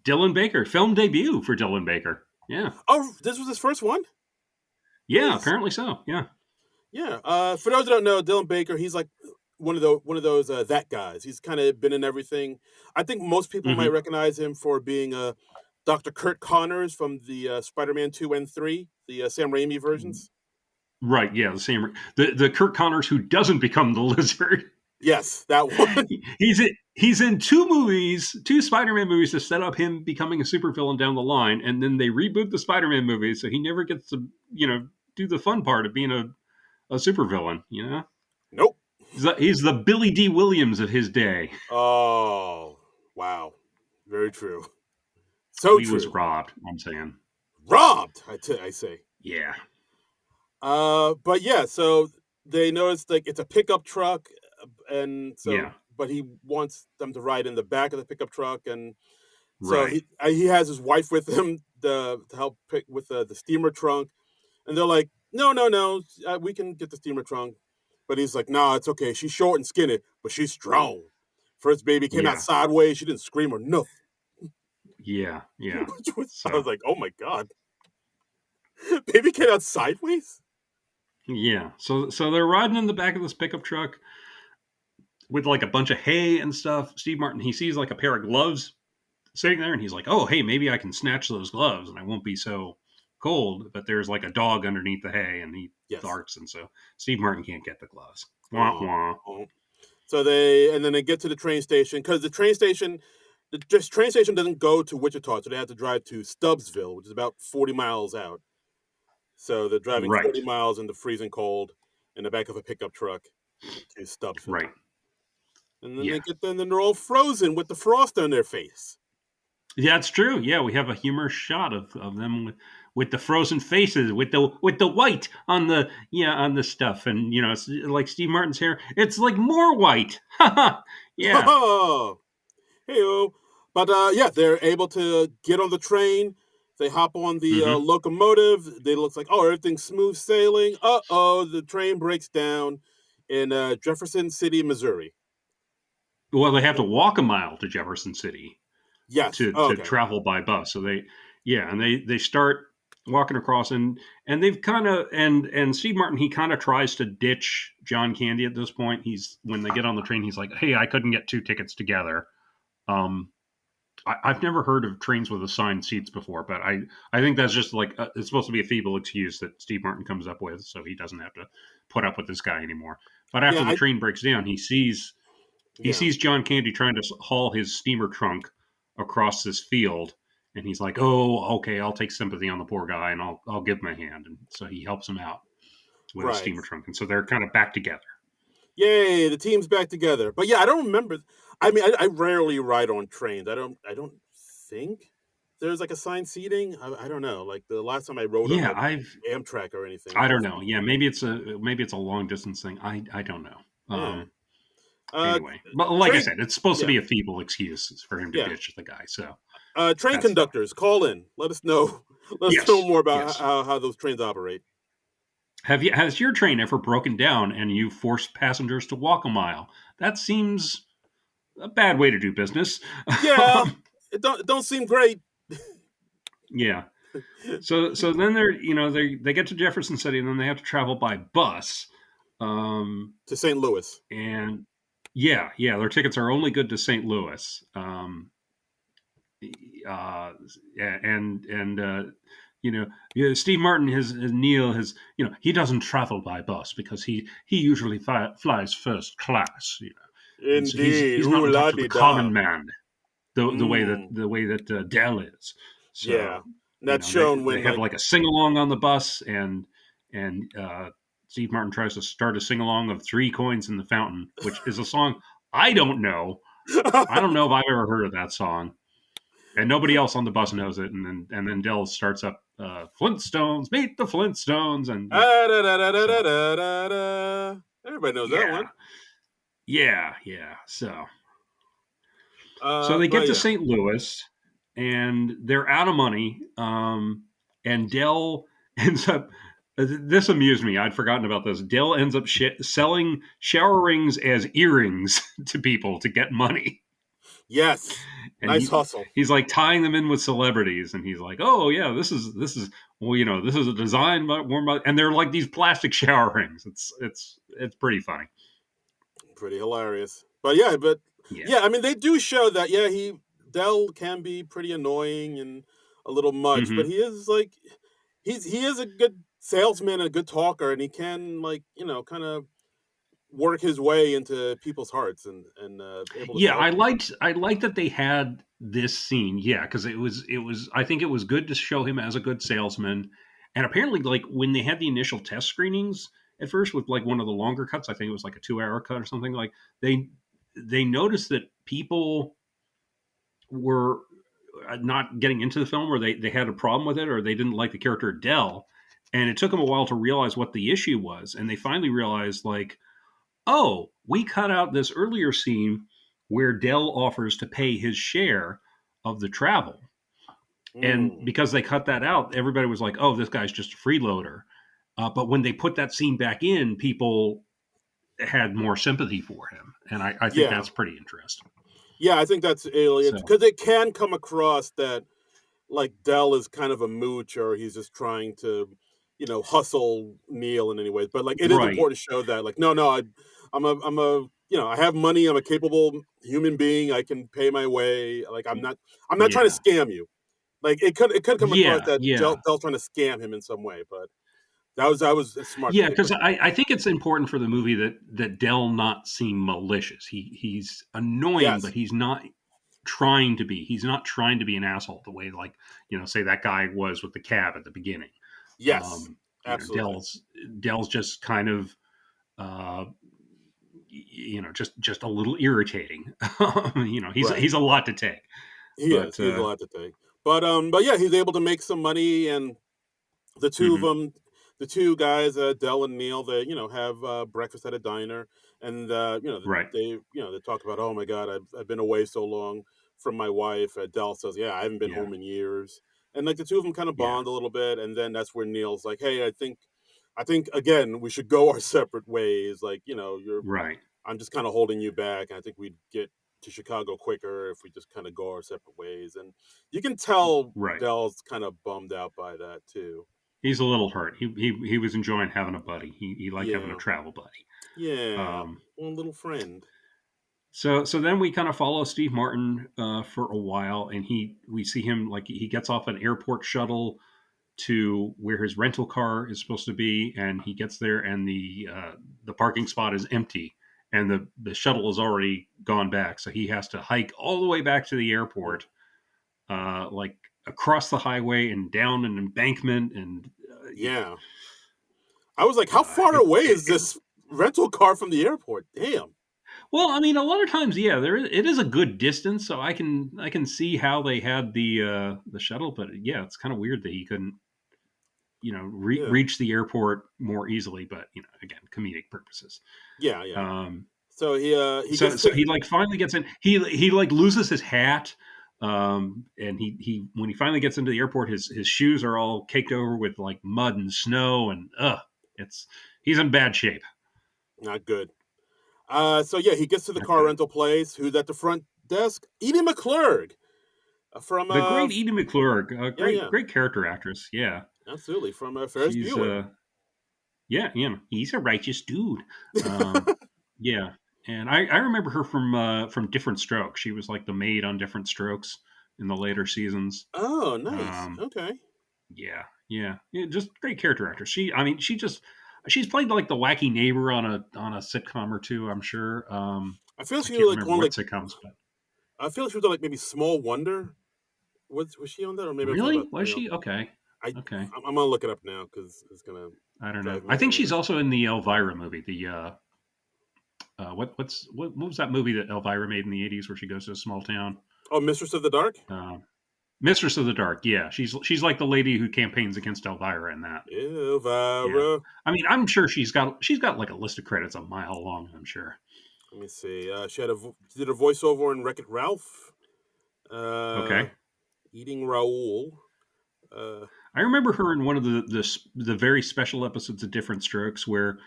Dylan Baker, film debut for Dylan Baker. Yeah. Oh, this was his first one? Yeah, Nice. apparently so. Yeah. Yeah. For those who don't know, Dylan Baker, he's like one of those that guys. He's kind of been in everything. I think most people might Mm-hmm. recognize him for being Dr. Kurt Connors from the Spider-Man 2 and 3, the Sam Raimi versions. Right. Yeah. The same. The Kirk Connors who doesn't become the Lizard. Yes, that one. He's in two movies, two Spider-Man movies to set up him becoming a supervillain down the line, and then they reboot the Spider-Man movies, so he never gets to do the fun part of being a supervillain. Nope. He's the Billy D. Williams of his day. Oh, wow. Very true. So He was true. robbed. I'm saying. Robbed, I say. Yeah. But yeah, so they noticed like it's a pickup truck, and so Yeah. but he wants them to ride in the back of the pickup truck, and so Right. he has his wife with him to help pick with the steamer trunk, and they're like, no, no, no, we can get the steamer trunk, but he's like, no, it's okay. She's short and skinny, but she's strong. First baby came out Yeah. sideways. She didn't scream or nothing. Yeah. Yeah. I was So. like, oh my god, baby came out sideways. Yeah. So they're riding in the back of this pickup truck with like a bunch of hay and stuff. Steve Martin, he sees like a pair of gloves sitting there, and he's like, "Oh, hey, maybe I can snatch those gloves, and I won't be so cold." But there's like a dog underneath the hay, and he Yes. barks, and so Steve Martin can't get the gloves. Wah Oh. wah. So then they get to the train station because the train station doesn't go to Wichita, so they have to drive to Stubbsville, which is about 40 miles out. So they're driving Right, 40 miles in the freezing cold in the back of a pickup truck to Stubbsville. right. And then Yeah, they get there and then they're all frozen with the frost on their face. yeah, it's true. Yeah, we have a humorous shot of them with the frozen faces, with the white on the stuff, and it's like Steve Martin's hair. It's like more white. Yeah. Oh, hey, but yeah, they're able to get on the train. They hop on the Hmm. locomotive. They looks like, oh, everything's smooth sailing. Uh-oh, the train breaks down in Jefferson City, Missouri. Well, they have to walk a mile to Jefferson City Yes. to Oh, to okay. travel by bus. So they start walking across, and they've kind of and Steve Martin, he kind of tries to ditch John Candy at this point. He's when they get on the train, he's like, "Hey, I couldn't get two tickets together." Um, I've never heard of trains with assigned seats before, but I think that's just like it's supposed to be a feeble excuse that Steve Martin comes up with, so he doesn't have to put up with this guy anymore. But Yeah, after the train breaks down, he yeah. sees John Candy trying to haul his steamer trunk across this field, and he's like, "Oh, okay, I'll take sympathy on the poor guy, and I'll give him a hand." And so he helps him out with his Right. steamer trunk, and so they're kind of back together. Yay, the team's back together. But yeah, I don't remember. I mean, I rarely ride on trains. I don't think there's like assigned seating. I don't know. Like the last time I rode on Yeah, like Amtrak or anything, I it don't was know. Yeah, maybe it's a long distance thing. I don't know. yeah. Uh, Anyway, but like I train said, it's supposed to yeah, be a feeble excuse for him to yeah. ditch the guy. So Train that's fine. conductors, call in. Let us know. Let us know Yes, more about yes. how those trains operate. Has your train ever broken down and you forced passengers to walk a mile? That seems a bad way to do business. Yeah, it don't seem great. Yeah. So then they get to Jefferson City and then they have to travel by bus. Um, To St. Louis. and yeah, their tickets are only good to St. Louis. Uh, and Steve Martin, his Neil, he doesn't travel by bus because he usually flies first class. And so Indeed. he's not Ooh in la touch with the di da. common man the way that Dell is. Yeah, So that's they shown they when have like like a sing along on the bus, and Steve Martin tries to start a sing along of Three Coins in the Fountain, which is a song I don't know. I don't know if I've ever heard of that song, and nobody else on the bus knows it. And then Dell starts up Flintstones, meet the Flintstones, and Ah, da, da, da, da, so da, da, da. Everybody knows that yeah, one. yeah. So they get But to yeah. St. Louis, and they're out of money. And Dell ends up. This amused me. I'd forgotten about this. Dell ends up selling shower rings as earrings to people to get money. Yes. And Nice hustle. he's like tying them in with celebrities, and he's like, "Oh yeah, this is well, this is a design by worn by," and they're like these plastic shower rings. It's pretty funny. Pretty hilarious. But Yeah. yeah, I mean they do show that yeah, Dell can be pretty annoying and a little much, but Hmm. he is like he is a good salesman, a good talker, and he can like, kind of work his way into people's hearts and able to Yeah, sell I people. liked I liked that they had this scene. Yeah, because it was I think it was good to show him as a good salesman. And apparently, like when they had the initial test screenings at first with like one of the longer cuts, I think it was like a 2 hour cut or something. Like they noticed that people were not getting into the film, or they had a problem with it, or they didn't like the character Dell. And it took them a while to realize what the issue was. And they finally realized, like, oh, we cut out this earlier scene where Dell offers to pay his share of the travel. And Mm, because they cut that out, everybody was like, oh, this guy's just a freeloader. But when they put that scene back in, people had more sympathy for him. And I think yeah. that's pretty interesting. Yeah, I think that's aliens So, because it can come across that like Dell is kind of a mooch or he's just trying to, hustle Neil in any ways. But like it is right. important to show that like no, I'm a I have money. I'm a capable human being. I can pay my way. Like I'm not trying to Yeah. scam you. Like it could come across Yeah. that Yeah. Dell's trying to scam him in some way. But that was a smart Yeah, thing they because put in. I think it's important for the movie that Dell not seem malicious. He's annoying, but Yes, he's not trying to be. He's not trying to be an asshole the way, like, say that guy was with the cab at the beginning. yes, absolutely. Dell's just kind of uh, just a little irritating. Right. He's a lot to take, He is. but He has a lot to take. But yeah, he's able to make some money and the two of mhm, them, the two guys, Dell and Neil, they have breakfast at a diner, and right, they talk about, oh my god, I've been away so long from my wife. Dell says, yeah, I haven't been yeah, home in years, and like the two of them kind of yeah, bond a little bit, and then that's where Neil's like, hey, I think again we should go our separate ways. Like right, I'm just kind of holding you back. And I think we'd get to Chicago quicker if we just kind of go our separate ways, and you can tell right. Dell's kind of bummed out by that too. He's a little hurt. He was enjoying having a buddy. He liked having a Yeah. travel buddy. Yeah. Um, One little friend. so then we kind of follow Steve Martin for a while, and we see him, like, he gets off an airport shuttle to where his rental car is supposed to be, and he gets there, and the parking spot is empty, and the shuttle has already gone back, so he has to hike all the way back to the Mm. airport, like across the highway and down an embankment, and Yeah. I was like, how far away is this rental car from the airport? Damn. well, I mean, a lot of times, yeah, it is a good distance, so I can see how they had the shuttle, but yeah, it's kind of weird that he couldn't Yeah. reach the airport more easily, but again, comedic purposes. Yeah, yeah. Um, So he so gets to so he like finally gets in. He like loses his hat, and he when he finally gets into the airport, his shoes are all caked over with like mud and snow, and it's he's in bad shape. not good. So yeah, he gets to the Not car good. rental place. Who's at the front desk? Edie McClurg from The great Edie McClurg, yeah, great yeah. great character actress. Yeah, Absolutely, from Ferris she's Bueller. yeah, he's a righteous dude. Um, yeah, and I remember her from Different Strokes. She was like the maid on Different Strokes in the later seasons. Oh, nice. Um, Okay. yeah, just great character actress. I mean, she's played like the wacky neighbor on a sitcom or two. I'm sure. I feel I she can't was like remember on what like sitcoms, but I feel like she was on like maybe Small Wonder. Was she on that, or maybe I'm thinking really, about was something else? she okay? I Okay, I'm gonna look it up now because it's gonna I don't know. drive me I think mad. she's also in the Elvira movie. The what was that movie that Elvira made in the '80s where she goes to a small town? Oh, Mistress of the Dark. Uh, Mistress of the Dark. Yeah, she's like the lady who campaigns against Elvira in that. Yeah, Elvira. I mean, I'm sure she's got like a list of credits a mile long. I'm sure. Let me see. She did a voiceover in Wreck It Ralph. Uh, Okay. Eating Raoul. Uh, I remember her in one of the very special episodes of Different Strokes where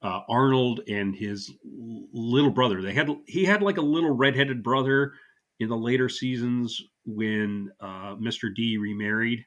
Arnold and his little brother. He had like a little redheaded brother in the later seasons when Mr. D remarried.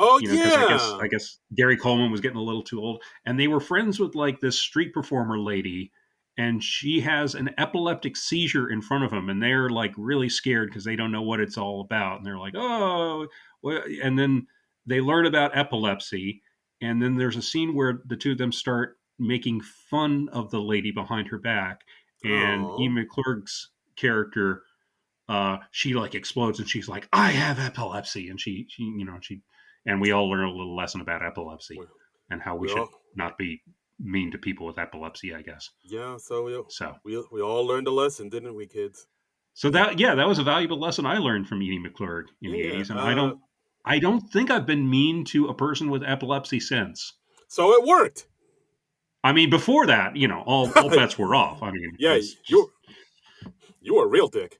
Oh Because yeah. I guess Gary Coleman was getting a little too old, and they were friends with like this street performer lady, and she has an epileptic seizure in front of them, and they're like really scared because they don't know what it's all about, and they're like, oh, well, and then they learn about epilepsy, and then there's a scene where the two of them start making fun of the lady behind her back, and Oh. Ian McClurg's character she like explodes and she's like, I have epilepsy. And and we all learn a little lesson about We, epilepsy and how we we should all not be mean to people with epilepsy, I guess. yeah. So So, we all learned a lesson, didn't we, kids? that was a valuable lesson I learned from Edie McClurg in Yeah, the yeah. 80s. And I don't think I've been mean to a person with epilepsy since. So it worked. I mean, before that, all bets were off. I mean, Yeah, because just you were a real dick.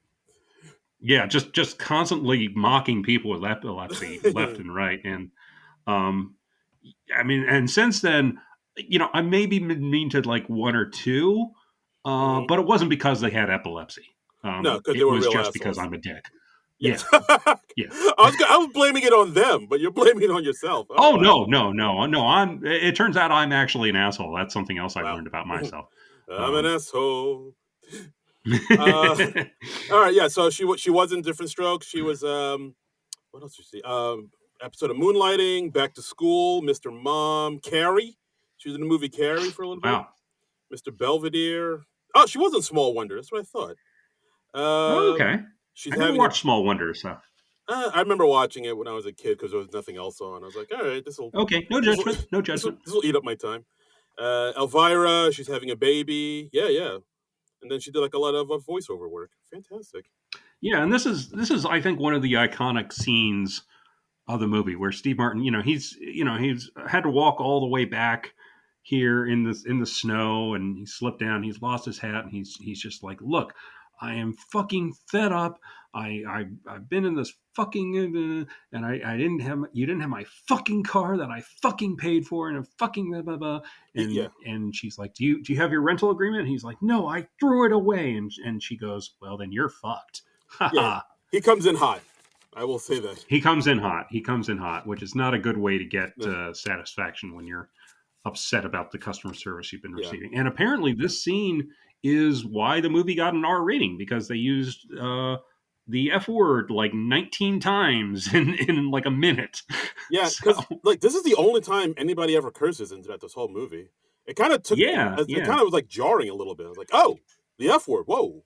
yeah, just constantly mocking people with epilepsy left and right. And um, I mean, and since then, I maybe been mean to like one or two, Hmm. but it wasn't because they had epilepsy. No, because they It were was real just because assholes. I'm a dick. Yes. Yeah, yeah. I was blaming it on them, but you're blaming it on yourself. Oh Oh wow, no. It turns out I'm actually an asshole. That's something else I've wow. learned about myself. I'm an Um, asshole. Uh, all right, yeah. So she was in Different Strokes. She was what else did you see? Episode of Moonlighting, Back to School, Mr. Mom, Carrie. She was in the movie Carrie for a little bit. wow. Mr. Belvedere. Oh, she was in Small Wonder. That's what I thought. Um, Okay. she's I never having a. watched Small Wonders, so I remember watching it when I was a kid because there was nothing else on. I was like, all right, okay. No this will judgment. No judgment. this will eat up my time. Elvira, she's having a baby. Yeah, yeah. And then she did like a lot of voiceover work. Fantastic. Yeah, and this is I think one of the iconic scenes of the movie where Steve Martin, he's had to walk all the way back here in the snow, and he slipped down, he's lost his hat, and he's just like, look, I am fucking fed up. I've been in this fucking and I didn't have you didn't have my fucking car that I fucking paid for and a fucking blah, blah, blah. Yeah, And she's like, do you have your rental agreement? And he's like, no, I threw it away. And she goes, well, then you're fucked. yeah. He comes in hot. I will say that. He comes in hot. He comes in hot, which is not a good way to get No, satisfaction when you're upset about the customer service you've been yeah, receiving. And apparently, this scene is why the movie got an R rating because they used the F word like 19 times in like a minute. yeah. So, Because like this is the only time anybody ever curses in throughout this whole movie. It kind of took. yeah, It yeah, kind of was like jarring a little bit. I was like, oh, the F word. Whoa.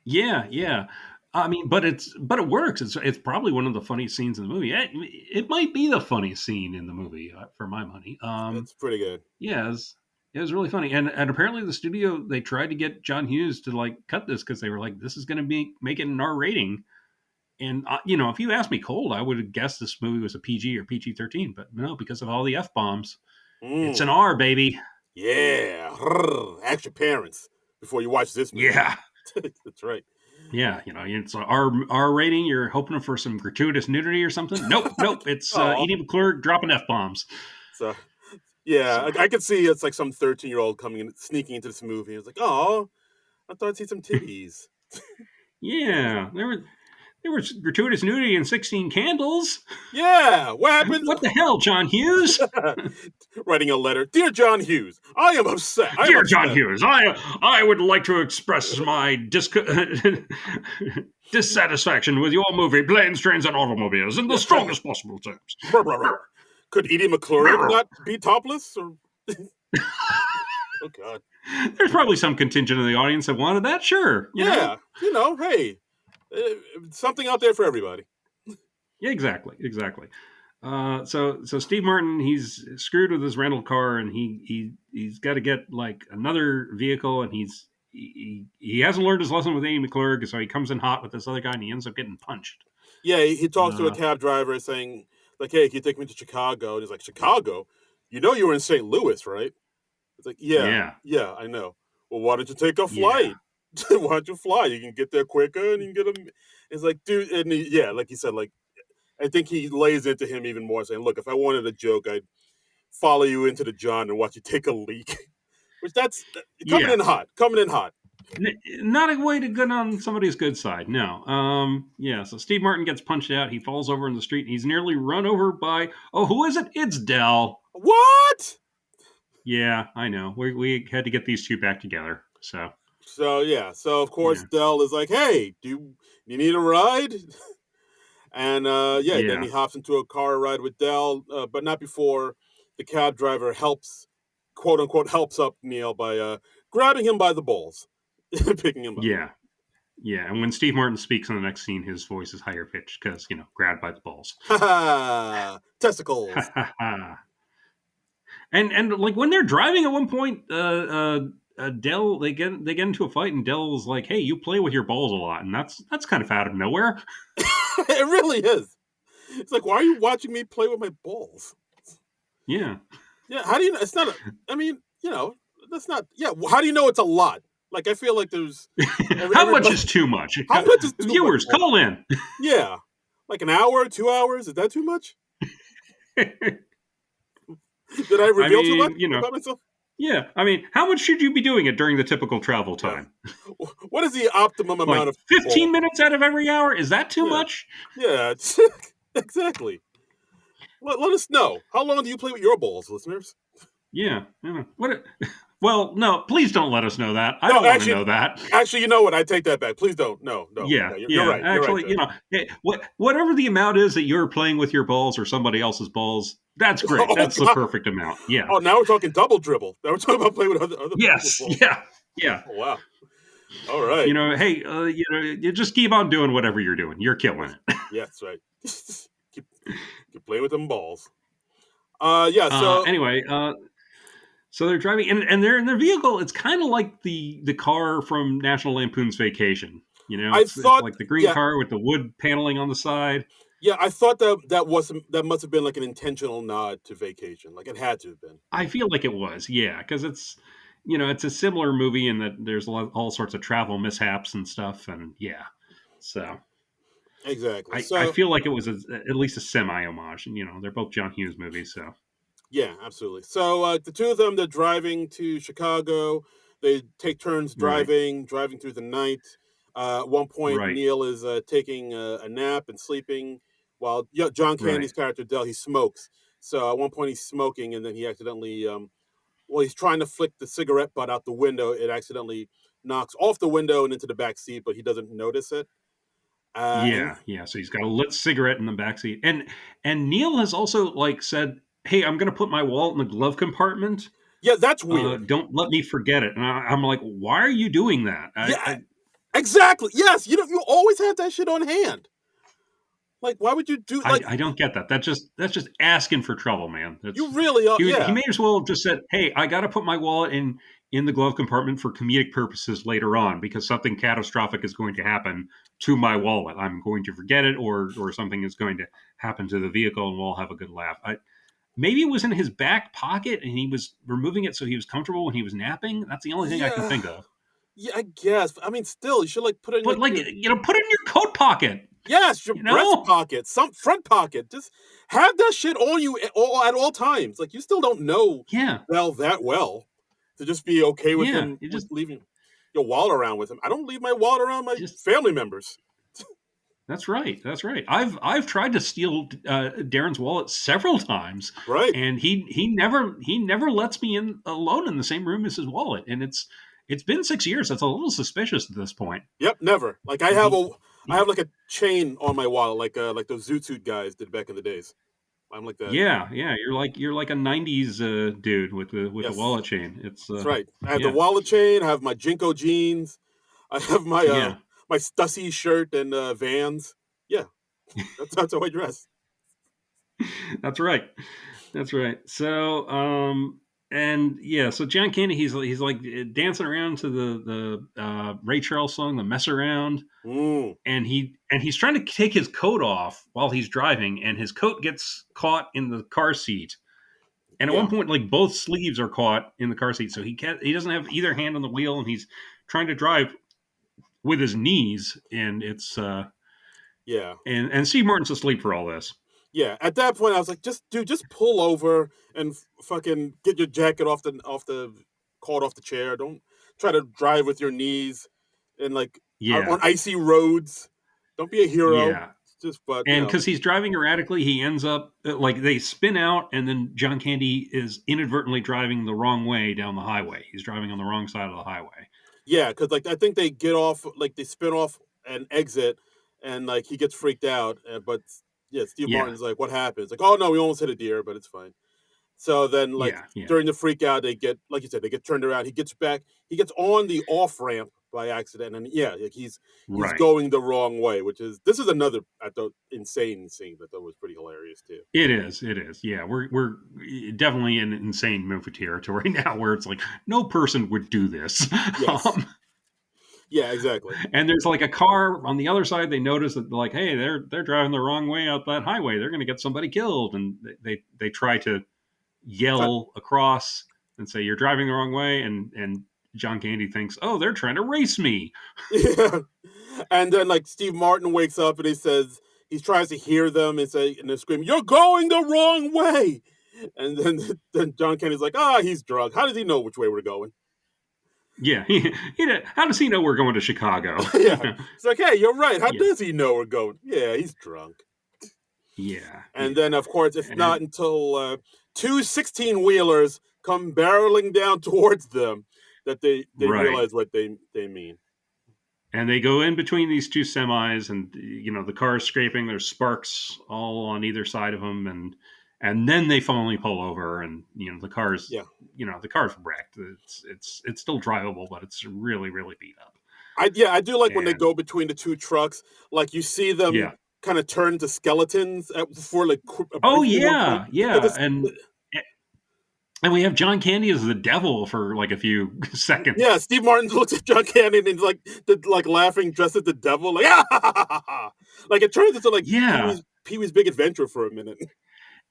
yeah. I mean, but it works. It's probably one of the funniest scenes in the movie. It might be the funniest scene in the movie for my money. It's pretty good. Yeah, it was really funny. And apparently the studio they tried to get John Hughes to like cut this because they were like, this is going to be make it an R rating. And if you asked me cold, I would have guessed this movie was a PG or PG-13, but no, because of all the F bombs, it's an Mm, R, baby. yeah. Ask your parents before you watch this movie. Yeah, That's right. yeah. It's an R rating. You're hoping for some gratuitous nudity or something. Nope. It's Oh, Edie McClurg dropping F bombs. so yeah, So I could see it's like some 13-year-old coming in, sneaking into this movie. It's like, oh, I thought I'd see some titties. yeah, there was gratuitous nudity in 16 Candles. Yeah, what happened? What the hell, John Hughes? Writing a letter, dear John Hughes, I am upset. I am Dear John upset. Hughes, I would like to express my dissatisfaction with your movie Planes, Trains, and Automobiles in the strongest possible terms. Could Edie McClurg not be topless? Or oh God, There's probably some contingent of the audience that wanted that. Sure, yeah, hey, something out there for everybody. Yeah, exactly. So Steve Martin, he's screwed with his rental car, and he's got to get like another vehicle, and he hasn't learned his lesson with Amy McClurg, so he comes in hot with this other guy, and he ends up getting punched. Yeah, he talks to a Uh, cab driver saying, like, hey, can you take me to Chicago? And he's like, Chicago? You know you were in St. Louis, right? It's like, yeah, yeah, yeah, I know. Well, why don't you take a yeah, flight? Why don't you fly? You can get there quicker and you can get them. It's like, dude, and yeah, like he said, like, I think he lays into him even more, saying, look, if I wanted a joke, I'd follow you into the John and watch you take a leak. which that's coming Yeah, in hot. Coming in hot. not a way to get on somebody's good side. No. Yeah. So Steve Martin gets punched out. He falls over in the street. And he's nearly run over by. Oh, who is it? It's Dell. What? Yeah, I know. We had to get these two back together. So So yeah, so of course yeah, Dell is like, "Hey, you need a ride?" And yeah, then yeah, he hops into a car ride with Dell, but not before the cab driver helps, quote unquote, helps up Neil by grabbing him by the balls, and picking him up. yeah, yeah. And when Steve Martin speaks in the next scene, his voice is higher pitched because grabbed by the balls. Ha ha! Testicles. Ha ha ha. And like when they're driving at one point, Dell they get into a fight, and Dell's like, "Hey, you play with your balls a lot," and that's kind of out of nowhere. It really is. It's like, why are you watching me play with my balls? Yeah. Yeah, how do you know? It's not. I mean, that's not. Yeah, how do you know it's a lot? Like, I feel like there's How much everybody. is too much? How much is too much? Viewers, call in. Yeah, like an hour, 2 hours. Is that too much? Did I I reveal too much mean, about myself? yeah. I mean, how much should you be doing it during the typical travel Yeah. time? What is the optimum Like amount of 15 ball? minutes out of every hour? Is that too Yeah, much? yeah, exactly. Let us know. How long do you play with your balls, listeners? Yeah. Yeah. What? Well, no. Please don't let us know that. I No, don't want to know that. actually, you know what? I take that back. Please don't. No, no. Yeah, Yeah, you're yeah. right. You're right, Actually, Joe. whatever the amount is that you're playing with your balls or somebody else's balls, that's great. Oh That's the God. perfect amount. Yeah. Oh, now we're talking double dribble. Now we're talking about playing with other people's Yes. balls. Yeah. Yeah. Oh wow. All right. Hey, you just keep on doing whatever you're doing. You're killing it. Yes, right. keep, keep playing with them balls. Yeah. So Anyway, so they're driving, and they're in their vehicle. It's kind of like the car from National Lampoon's Vacation. I It's thought, like the green yeah, car with the wood paneling on the side. yeah, I thought that must have been like an intentional nod to Vacation. Like it had to have been. I feel like it was, yeah, because it's a similar movie in that there's all sorts of travel mishaps and stuff, and yeah, so Exactly. I So feel like it was at least a semi homage, and they're both John Hughes movies, so yeah, absolutely. So the two of them, they're driving to Chicago. They take turns right, driving through the night. At one point, right, Neil is taking a nap and sleeping, while John right, Candy's character Dell, he smokes. So at one point, he's smoking, and then he accidentally, well, he's trying to flick the cigarette butt out the window. It accidentally knocks off the window and into the back seat, but he doesn't notice it. And yeah, yeah. So he's got a lit cigarette in the backseat, and Neil has also like said, "Hey, I'm going to put my wallet in the glove compartment. yeah, that's weird. Don't let me forget it." And I'm like, "Why are you doing that?" Yeah, exactly. Yes, you always have that shit on hand. Like, why would you do like I don't get that. That's just asking for trouble, man. you really are? He Yeah, may as well have just said, "Hey, I got to put my wallet in the glove compartment for comedic purposes later on because something catastrophic is going to happen to my wallet. I'm going to forget it, or something is going to happen to the vehicle, and we'll all have a good laugh." Maybe it was in his back pocket, and he was removing it so he was comfortable when he was napping. That's the only thing I can yeah, think of. yeah. I guess. I mean, still, you should like put it in But like like your put it in your coat pocket. yes, your You breast know? pocket, some front pocket. Just have that shit on you at all times. Like you still don't know Yeah, Bell that well to just be okay with yeah. him You with just leaving your wallet around with him. I don't leave my wallet around my just family members. That's right. That's right. I've tried to steal Darren's wallet several times, Right. and he never lets me in alone in the same room as his wallet. And it's been 6 years. That's a little suspicious at this point. Yep. Never. Like And I he have like a chain on my wallet, like those Zoot Suit guys did back in the days. I'm like that. yeah, yeah. You're like a '90s dude with the Yes, wallet chain. It's that's right. I have the yeah, wallet chain. I have my Jinko jeans. I have yeah. my Stussy shirt and Vans. Yeah, that's how I dress. That's right. That's right. So, and yeah, so John Candy, he's like dancing around to the Ray Charles song, "The Mess Around," Mm, and he's trying to take his coat off while he's driving, and his coat gets caught in the car seat. And at yeah, one point, like both sleeves are caught in the car seat, so he doesn't have either hand on the wheel, and he's trying to drive with his knees, and it's yeah, and Steve Martin's asleep for all this. yeah. At that point, I was like, just pull over and fucking get your jacket off the caught off the chair. Don't try to drive with your knees and like on Yeah, icy roads. Don't be a hero. yeah. Just but And because he's driving erratically, he ends up like they spin out, and then John Candy is inadvertently driving the wrong way down the highway. He's driving on the wrong side of the highway. yeah, because like I think they get off, like they spin off and exit, and like he gets freaked out. But yeah, Steve Yeah, Martin's like, "What happens?" Like, "Oh no, we almost hit a deer, but it's fine." So then, like yeah, yeah, during the freak out, they get, like you said, they get turned around. He gets back. He gets on the off ramp by accident, and yeah, like he's right. going the wrong way. Which is this is another I thought insane scene that was pretty hilarious too. It is. It is. Yeah, we're definitely in insane movie territory now, where it's like no person would do this. Yes. um, Yeah. Exactly. and there's like a car on the other side. They notice that like, hey, they're driving the wrong way out that highway. They're going to get somebody killed, and they try to So- yell across and say you're driving the wrong way, and John Candy thinks, oh, they're trying to race me. yeah. And then like Steve Martin wakes up and he says he tries to hear them and they're screaming, "You're going the wrong way!" And then then John Kennedy's like, "Ah, he's drunk. How does he know which way we're going?" Yeah, how does he know we're going to Chicago? Yeah, it's like, "Hey, you're right. How Yeah, does he know we're going?" Yeah, he's drunk. yeah, And then yeah, of course it's and not until two 16-wheelers come barreling down towards them that they right. realize what they mean. And they go in between these two semis, and the car's scraping. There's sparks all on either side of them, and then they finally pull over, and the car's Yeah. the car's wrecked. It's still drivable, but it's really really beat up. I do like when they And go between the two trucks. Like you see them yeah, kind of turn to skeletons for like oh briefly one point. yeah, Because yeah, and we have John Candy as the devil for like a few seconds. yeah, Steve Martin looks at John Candy and he's like like laughing, dressed as the devil, like ah, like it turns into like Yeah, Pee Wee's Big Adventure for a minute.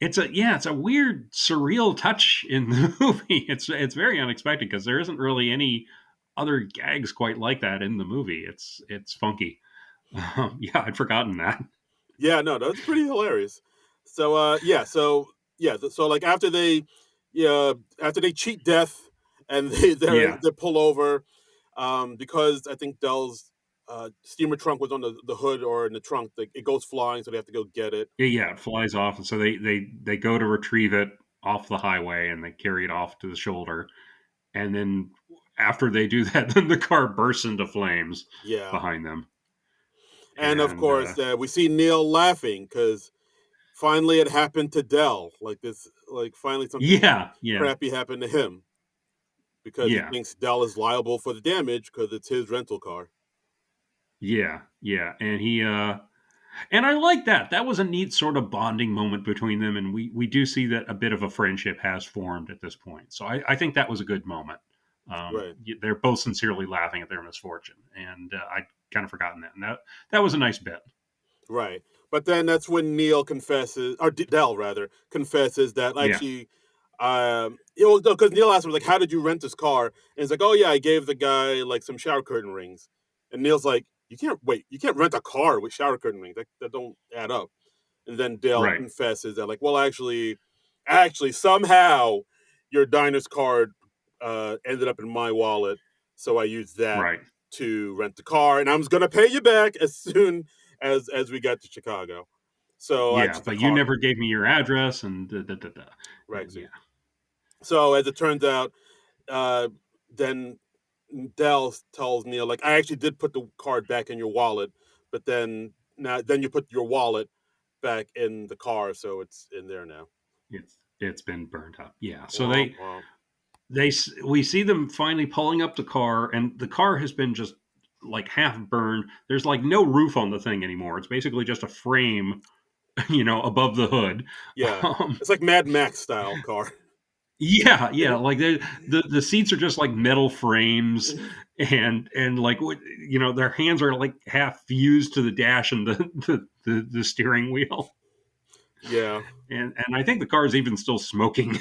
it's a weird surreal touch in the movie. It's very unexpected because there isn't really any other gags quite like that in the movie. It's funky. Yeah, I'd forgotten that. Yeah, no, that's pretty hilarious. So so like after they cheat death and Yeah, they pull over, because I think Dell's steamer trunk was on the hood or in the trunk, like it goes flying, so they have to go get it. yeah, it flies off, and so they go to retrieve it off the highway, and they carry it off to the shoulder, and then after they do that, then the car bursts into flames Yeah, behind them, and of and course we see Neil laughing because finally it happened to Dell. Like this, like finally something yeah, yeah, crappy happened to him because he yeah. thinks Dell is liable for the damage because it's his rental car. Yeah, yeah, and I like that. That was a neat sort of bonding moment between them, and we do see that a bit of a friendship has formed at this point. So I think that was a good moment. Right. They're both sincerely laughing at their misfortune, and I'd kind of forgotten that. And that was a nice bit. Right. But then that's when Neil confesses, or Dell rather, confesses that Yeah, actually, because Neil asked him, like, how did you rent this car? And he's like, oh, yeah, I gave the guy, like, some shower curtain rings. And Neil's like, you can't rent a car with shower curtain rings. That don't add up. And then Dale right, confesses that, like, well, actually, somehow your diner's card ended up in my wallet. So I used that right. to rent the car, and I was gonna pay you back as soon as we got to Chicago. So I Yeah, just the but you car, never gave me your address, and right? yeah, So as it turns out, uh, then Dell tells Neil, like, I actually did put the card back in your wallet, but then you put your wallet back in the car, so it's in there now. it's been burned up. Yeah, so Womp womp. we see them finally pulling up the car, and the car has been just like half burned. There's like no roof on the thing anymore. It's basically just a frame, above the hood. Yeah, Um, it's like Mad Max style car. yeah, yeah, like the seats are just like metal frames, and like their hands are like half fused to the dash and the steering wheel, Yeah, and I think the car is even still smoking.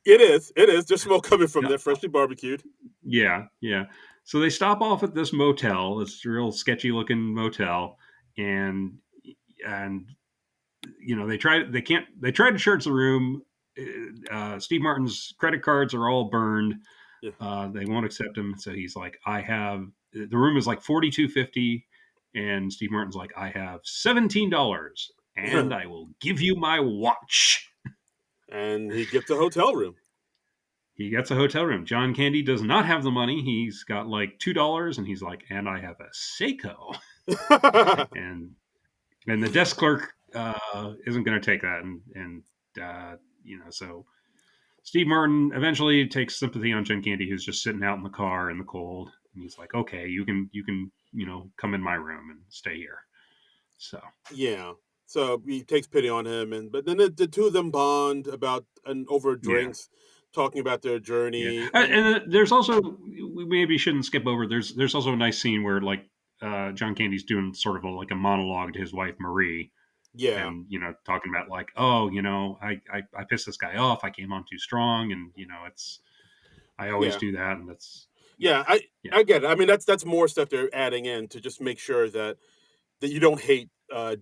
it is. It is. There's smoke coming from there, freshly barbecued. Yeah, yeah. So they stop off at this motel, this real sketchy looking motel, and and they try to search the room. Steve Martin's credit cards are all burned. Yeah. They won't accept him. So he's like, I have, the room is like 42.50. And Steve Martin's like, I have $17 and I will give you my watch. And he gets a hotel room. He gets a hotel room. John Candy does not have the money. He's got like $2 and he's like, and I have a Seiko. and and the desk clerk isn't going to take that. So Steve Martin eventually takes sympathy on John Candy, who's just sitting out in the car in the cold. And he's like, okay, you can come in my room and stay here. So Yeah. So he takes pity on him, but then the two of them bond about and over yeah. drinks, talking about their Yeah, journey, and and there's also, we maybe shouldn't skip over. There's also a nice scene where like John Candy's doing sort of like a monologue to his wife Marie, yeah, and talking about like, oh, I pissed this guy off. I came on too strong, and it's I always yeah, do that, and that's yeah. I yeah, I get it. I mean, that's more stuff they're adding in to just make sure that you don't hate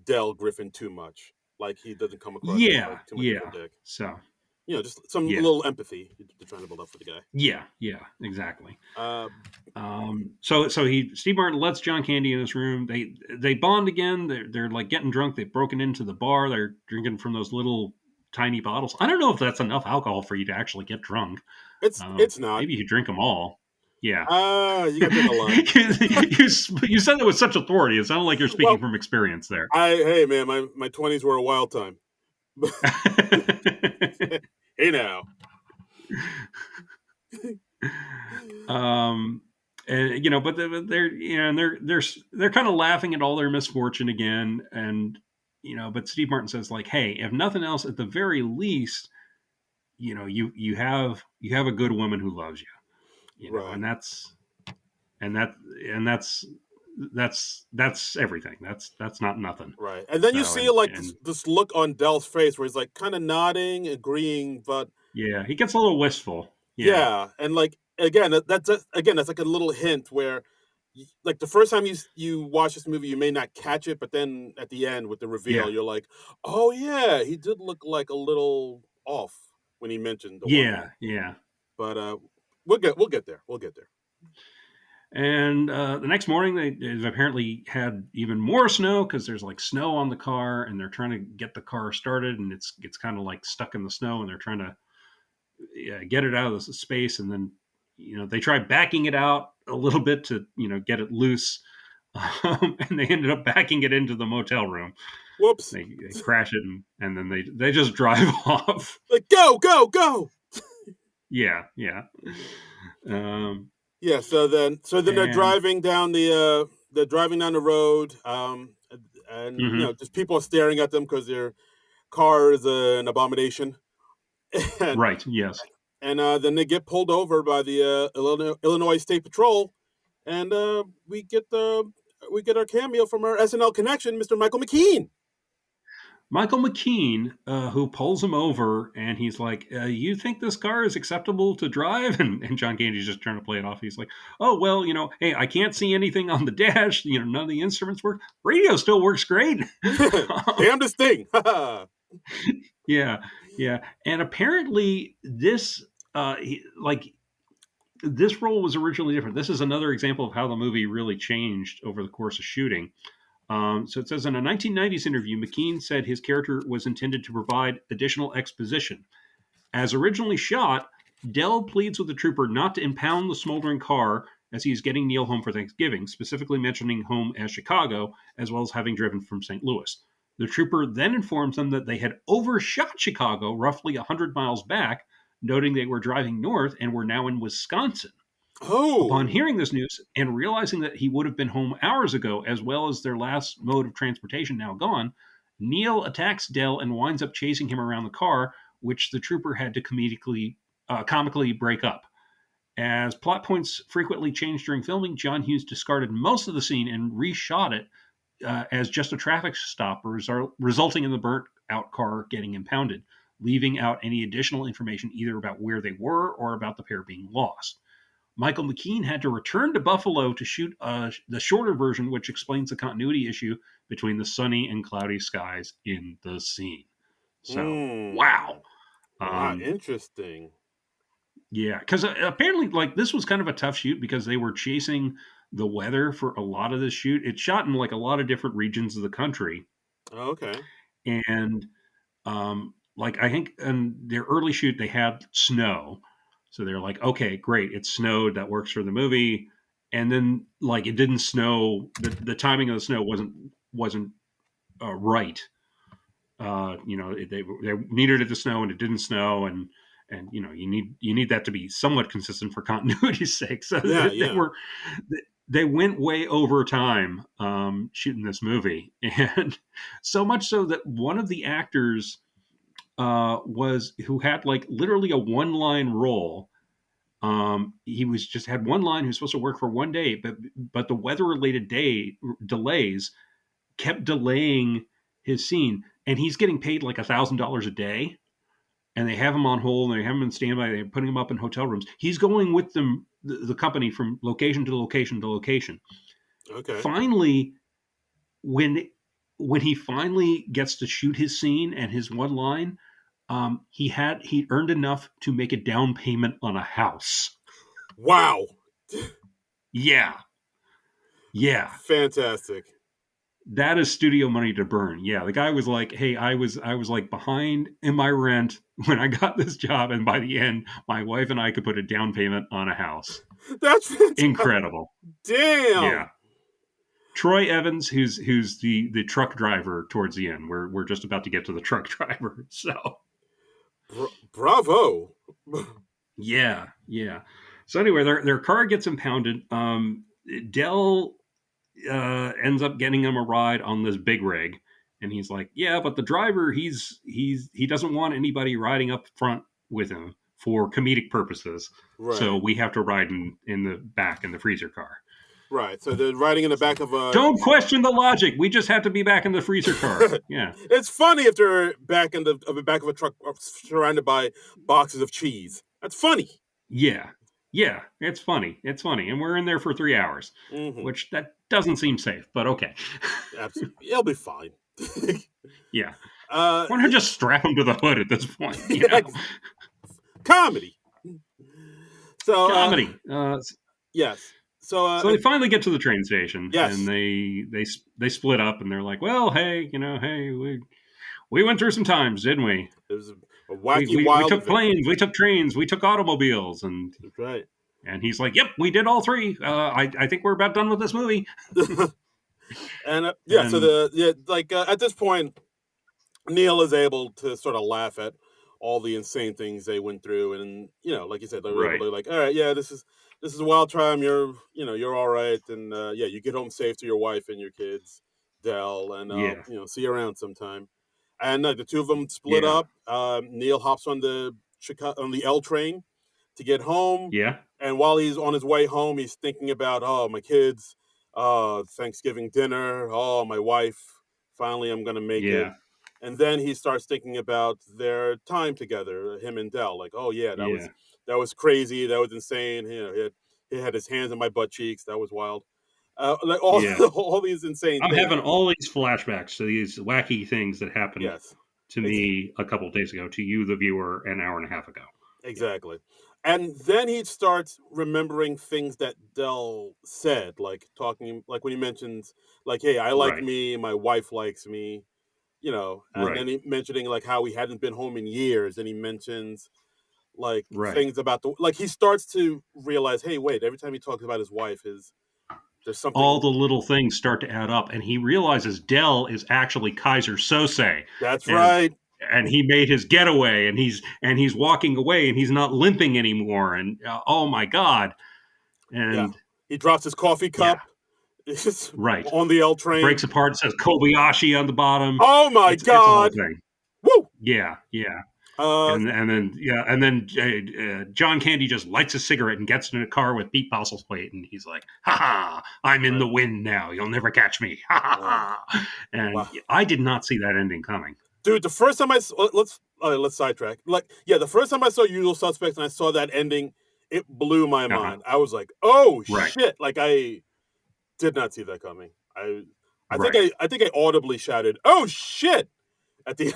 Del Griffin too much, like he doesn't come across as yeah, like too much of a yeah. dick. So Just some yeah, little empathy they're trying to build up for the guy. yeah, exactly. Uh, So Steve Martin lets John Candy in his room. They bond again. They're like getting drunk. They've broken into the bar. They're drinking from those little tiny bottles. I don't know if that's enough alcohol for you to actually get drunk. it's not. Maybe you drink them all. Yeah. You got to drink a lot. You said that with such authority. It sounded like you're speaking Well, from experience there. hey man, my 20s were a wild time. Hey now. um, and but they're and they're kind of laughing at all their misfortune again, and but Steve Martin says like, hey, if nothing else, at the very least, you have a good woman who loves you, Right. and and that and that's everything. That's not nothing. Right. And then you So see like this look on Dell's face where he's like kind of nodding, agreeing, but yeah, he gets a little wistful. Yeah, yeah, and like again, that's like a little hint where like the first time you watch this movie, you may not catch it, but then at the end with the reveal, yeah, you're like, "Oh yeah, he did look like a little off when he mentioned the yeah, wine." yeah. But we'll get there. We'll get there. And the next morning, they've apparently had even more snow because there's like snow on the car, and they're trying to get the car started, and it's kind of like stuck in the snow, and they're trying to get it out of the space, and then they try backing it out a little bit to get it loose, and they ended up backing it into the motel room. Whoops. They crash it, and then they just drive off. Like go, go, go. Yeah, yeah. Um, Yeah, so then and they're driving down the road, and mhm. just people are staring at them because their car is an abomination, and Right, yes. then they get pulled over by the Illinois State Patrol, and we get our cameo from our SNL connection, Mr. Michael McKean. Michael McKean, who pulls him over, and he's like, "You think this car is acceptable to drive?" And John Candy's just trying to play it off. He's like, "Oh well, hey, I can't see anything on the dash. None of the instruments work. Radio still works great." Damnedest thing. Yeah, yeah. And apparently, like this role was originally different. This is another example of how the movie really changed over the course of shooting. So it says in a 1990s interview, McKean said his character was intended to provide additional exposition. As originally shot, Dell pleads with the trooper not to impound the smoldering car as he is getting Neil home for Thanksgiving, specifically mentioning home as Chicago, as well as having driven from St. Louis. The trooper then informs them that they had overshot Chicago roughly 100 miles back, noting they were driving north and were now in Wisconsin. Upon Oh. hearing this news and realizing that he would have been home hours ago, as well as their last mode of transportation now gone, Neil attacks Dell and winds up chasing him around the car, which the trooper had to comically break up. As plot points frequently changed during filming, John Hughes discarded most of the scene and reshot it as just a traffic stop, resulting in the burnt out car getting impounded, leaving out any additional information either about where they were or about the pair being lost. Michael McKean had to return to Buffalo to shoot the shorter version, which explains the continuity issue between the sunny and cloudy skies in the scene. So, Hmm. wow. Wow, Um, interesting. Yeah, because apparently, like, this was kind of a tough shoot because they were chasing the weather for a lot of this shoot. It's shot in like a lot of different regions of the country, Okay. and like I think in their early shoot they had snow, so they're like, okay, great, it snowed, that works for the movie. And then like it didn't snow. The timing of the snow wasn't right. They needed it to snow and it didn't snow, and you need that to be somewhat consistent for continuity's sake. So Yeah, they yeah. were they went way over time shooting this movie, and so much so that one of the actors was who had like literally a one line role. He was just had one line. He was supposed to work for one day, but the weather related day delays kept delaying his scene, and he's getting paid like $1,000 a day. And they have him on hold, and they have him in standby. They're putting him up in hotel rooms. He's going with them, the company, from location to location to location. Okay. Finally, when he finally gets to shoot his scene and his one line, he earned enough to make a down payment on a house. Wow. Yeah, yeah, Fantastic. that is studio money to burn. Yeah, the guy was like, "Hey, I was like behind in my rent when I got this job, and by the end, my wife and I could put a down payment on a house." That's fantastic. Incredible. Damn. Yeah. Troy Evans, who's the truck driver towards the end. We're just about to get to the truck driver. So Bravo. yeah, yeah. So anyway, their car gets impounded. Dell ends up getting him a ride on this big rig, and he's like, "Yeah, but the driver, he doesn't want anybody riding up front with him for comedic purposes. So Right. we have to ride in the back in the freezer car." Right. So they're riding in the back of a. Don't question the logic. We just have to be back in the freezer car. Yeah. It's funny if they're back in the back of a truck surrounded by boxes of cheese. That's funny. Yeah. Yeah. It's funny. It's funny. And we're in there for 3 hours, Mm-hmm. which that doesn't seem safe, but okay. Absolutely. It'll be fine. Yeah. uh, Why not just strap him to the hood at this point? yeah, comedy. So, Comedy. yes. So, So they finally get to the train station, and yes. they split up, and they're like, "Well, hey, we went through some times, didn't we? It was a We wacky, we, we wild took adventure. planes, we took trains, we took automobiles," and That's right. he's like, "Yep, we did all three. I think we're about done with this movie." And yeah, so And at this point, Neil is able to sort of laugh at all the insane things they went through, and like you said, they were able right, to like, all right, yeah, this is a wild time. You're all right, and yeah, you get home safe to your wife and your kids, Dell, and yeah, see you around sometime. And the two of them split yeah, up. Neil hops on the L train to get home, yeah, and while he's on his way home, he's thinking about, oh, my kids, Thanksgiving dinner, oh, my wife. Finally, I'm gonna make it. yeah, And then he starts thinking about their time together, him and Dell. Like, oh yeah, yeah, that was crazy, that was insane. He had his hands in my butt cheeks. That was wild. Like all yeah. all these insane I'm things. having all these flashbacks to these wacky things that happened Yes, to ex- me a couple of days ago, to you, the viewer, an hour and a half ago. Yeah, exactly. And then he starts remembering things that Dell said, like talking, like when he mentions, like, "Hey, I like right, me, my wife likes me," and right, then he mentioning like how he hadn't been home in years, and he mentions like right. things about he starts to realize, hey, wait, every time he talks about his wife, there's All something. the little things start to add up, and he realizes Dell is actually Kaiser Sose, That's and right. he made his getaway, and he's walking away, and he's not limping anymore, and oh my god, Yeah, and he drops his coffee yeah, cup right, on the L train. breaks apart, says Kobayashi on the bottom. Oh my It's a whole god. thing. Woo. Yeah, yeah. uh And then John Candy just lights a cigarette and gets in a car with Pete Postlethwaite, and he's like, "Ha ha! I'm in right. the wind now. You'll never catch me." Ha uh, ha ha! And wow. I did not see that ending coming. Dude, the first time let's sidetrack. Like, yeah, the first time I saw Usual Suspects and I saw that ending, it blew my Uh-huh. mind. I was like, oh Right, shit. Like, I did not see that coming. right. I think I audibly shouted, "Oh shit!" at the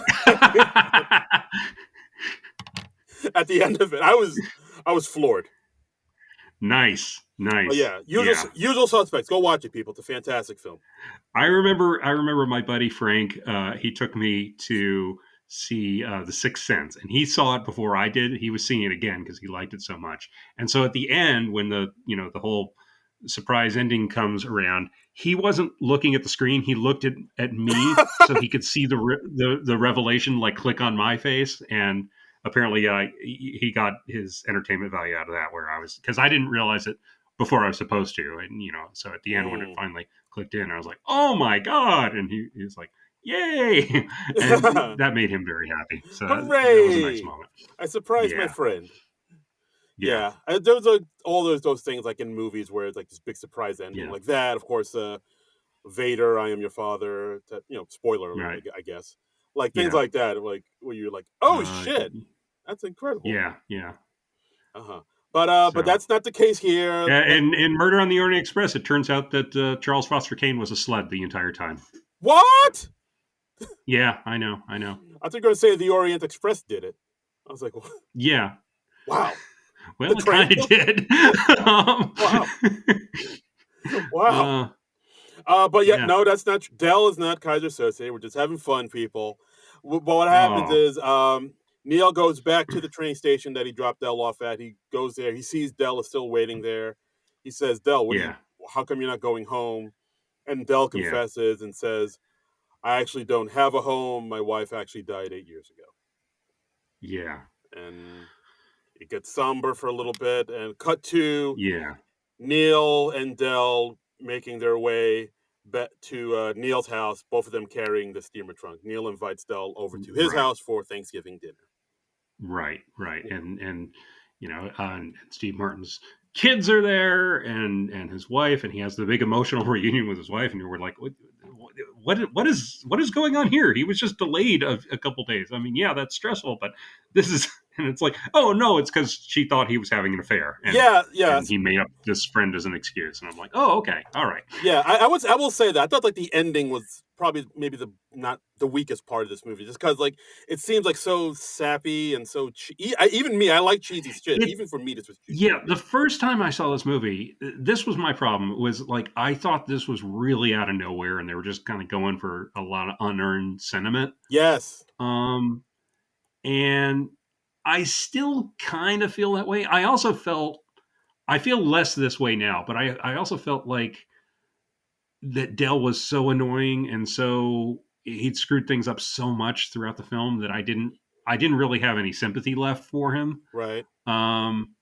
at the end of it. I was floored. Nice, But nice. yeah, Yeah. usual suspects. Go watch it, people. It's a fantastic film. I remember my buddy Frank. He took me to see The Sixth Sense, and he saw it before I did. He was seeing it again because he liked it so much. And so at the end, when the whole surprise ending comes around, he wasn't looking at the screen. He looked at me so he could see the revelation like click on my face. And apparently, he got his entertainment value out of that. Where I was, because I didn't realize it before I was supposed to, and so at the end when it Mm. finally clicked in, I was like, "Oh my god!" And he was like, "Yay!" And that made him very happy. So that was a nice Hooray! moment. I surprised my Yeah, friend. yeah, Yeah, there's like all those things like in movies where it's like this big surprise ending, yeah. like that. Of course, Vader, I am your father. Spoiler alert, Right. I guess. Like things Yeah. like that, like where you're like, oh Uh, shit, that's incredible. yeah. Yeah. Uh huh. But So that's not the case here. and in Murder on the Orient Express, it turns out that Charles Foster Kane was a sled the entire time. What? Yeah, I know. I know. I think you're gonna say the Orient Express did it. I was like, Yeah. wow, the Well, it train. kind of did. Wow, wow. uh, But yeah, yeah. no, that's not. Dell is not Kaiser Associated. We're just having fun, people. But what happens Oh, is Neil goes back to the train station that he dropped Dell off at. He goes there. He sees Dell is still waiting there. He says, "Dell, what do you? yeah. How come you're not going home?" And Dell Yeah. confesses and says, "I actually don't have a home. My wife actually died 8 years ago." Yeah. And it gets somber for a little bit. And cut to Yeah. Neil and Dell making their way back to Neil's house, both of them carrying the steamer trunk. Neil invites Dell over to his Right. house for Thanksgiving dinner. Right, right, and and Steve Martin's kids are there, and his wife, and he has the big emotional reunion with his wife, and we're like, what is going on here? He was just delayed a couple days. I mean, yeah, that's stressful, but this is, and it's like, oh no, it's because she thought he was having an affair, and Yeah, yeah, he made up this friend as an excuse, and I'm like, oh, okay, all right, yeah. I will say that I thought like the ending was probably maybe the not the weakest part of this movie, just because like it seems like so sappy and so even me, I like cheesy shit. it Even for me, this was cheesy. Yeah, the first time I saw this movie, this was my problem. Was like I thought this was really out of nowhere, and they were just kind of going for a lot of unearned sentiment. Yes. Um, and I still kind of feel that way. I feel less this way now, but I also felt like that Dell was so annoying and so he'd screwed things up so much throughout the film that I didn't really have any sympathy left for him. Right. Um,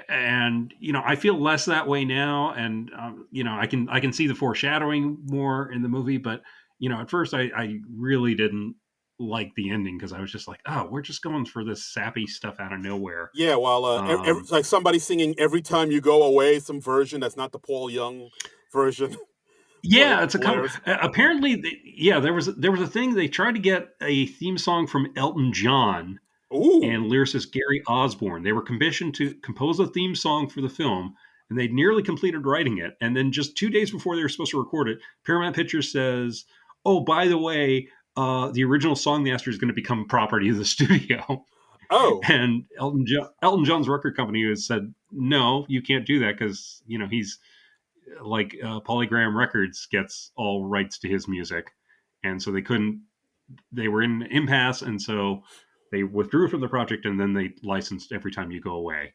and I feel less that way now, and I can see the foreshadowing more in the movie, but at first I really didn't like the ending because I was just like, oh, we're just going for this sappy stuff out of nowhere. Yeah. While um like somebody singing "Every Time You Go Away," some version that's not the Paul Young version. yeah, it's a cover. Hilarious. Apparently yeah, there was a thing they tried to get a theme song from Elton John Ooh. and lyricist Gary Osborne. They were commissioned to compose a theme song for the film, and they'd nearly completed writing it. And then just 2 days before they were supposed to record it, Paramount Pictures says, "Oh, by the way, the original song master is going to become property of the studio." Oh. And Elton John's record company has said, "No, you can't do that because he's like Polygram Records gets all rights to his music," and so they couldn't. They were in an impasse, and so they withdrew from the project, and then they licensed "Every Time You Go Away,"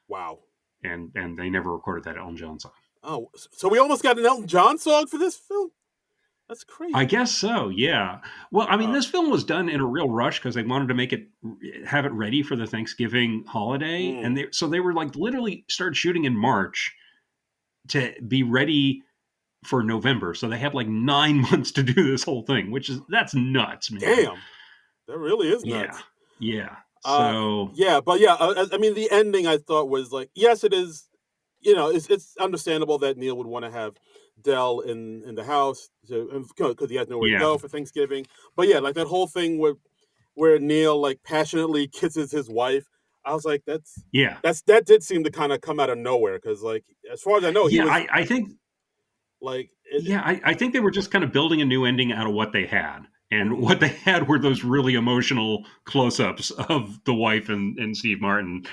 Wow. and they never recorded that Elton John song. Oh, so we almost got an Elton John song for this film? That's I crazy. guess so. Yeah. Well, I mean, Wow. this film was done in a real rush because they wanted to have it ready for the Thanksgiving holiday, and Mm. they were like literally started shooting in March to be ready for November. So they had like 9 months to do this whole thing, that's nuts, man. Damn. That really is Yeah. nuts. Yeah. Uh, So yeah, but yeah, I mean, the ending I thought was like, yes, it is. It's understandable that Neil would want to have Dell in the house because he has nowhere to yeah. go for Thanksgiving. But yeah, like that whole thing where Neil like passionately kisses his wife. I was like, Yeah. that did seem to kind of come out of nowhere because like as far as I know, he Yeah. was I think like Yeah, I think they were just kind of building a new ending out of what they had. And what they had were those really emotional close-ups of the wife and Steve Martin,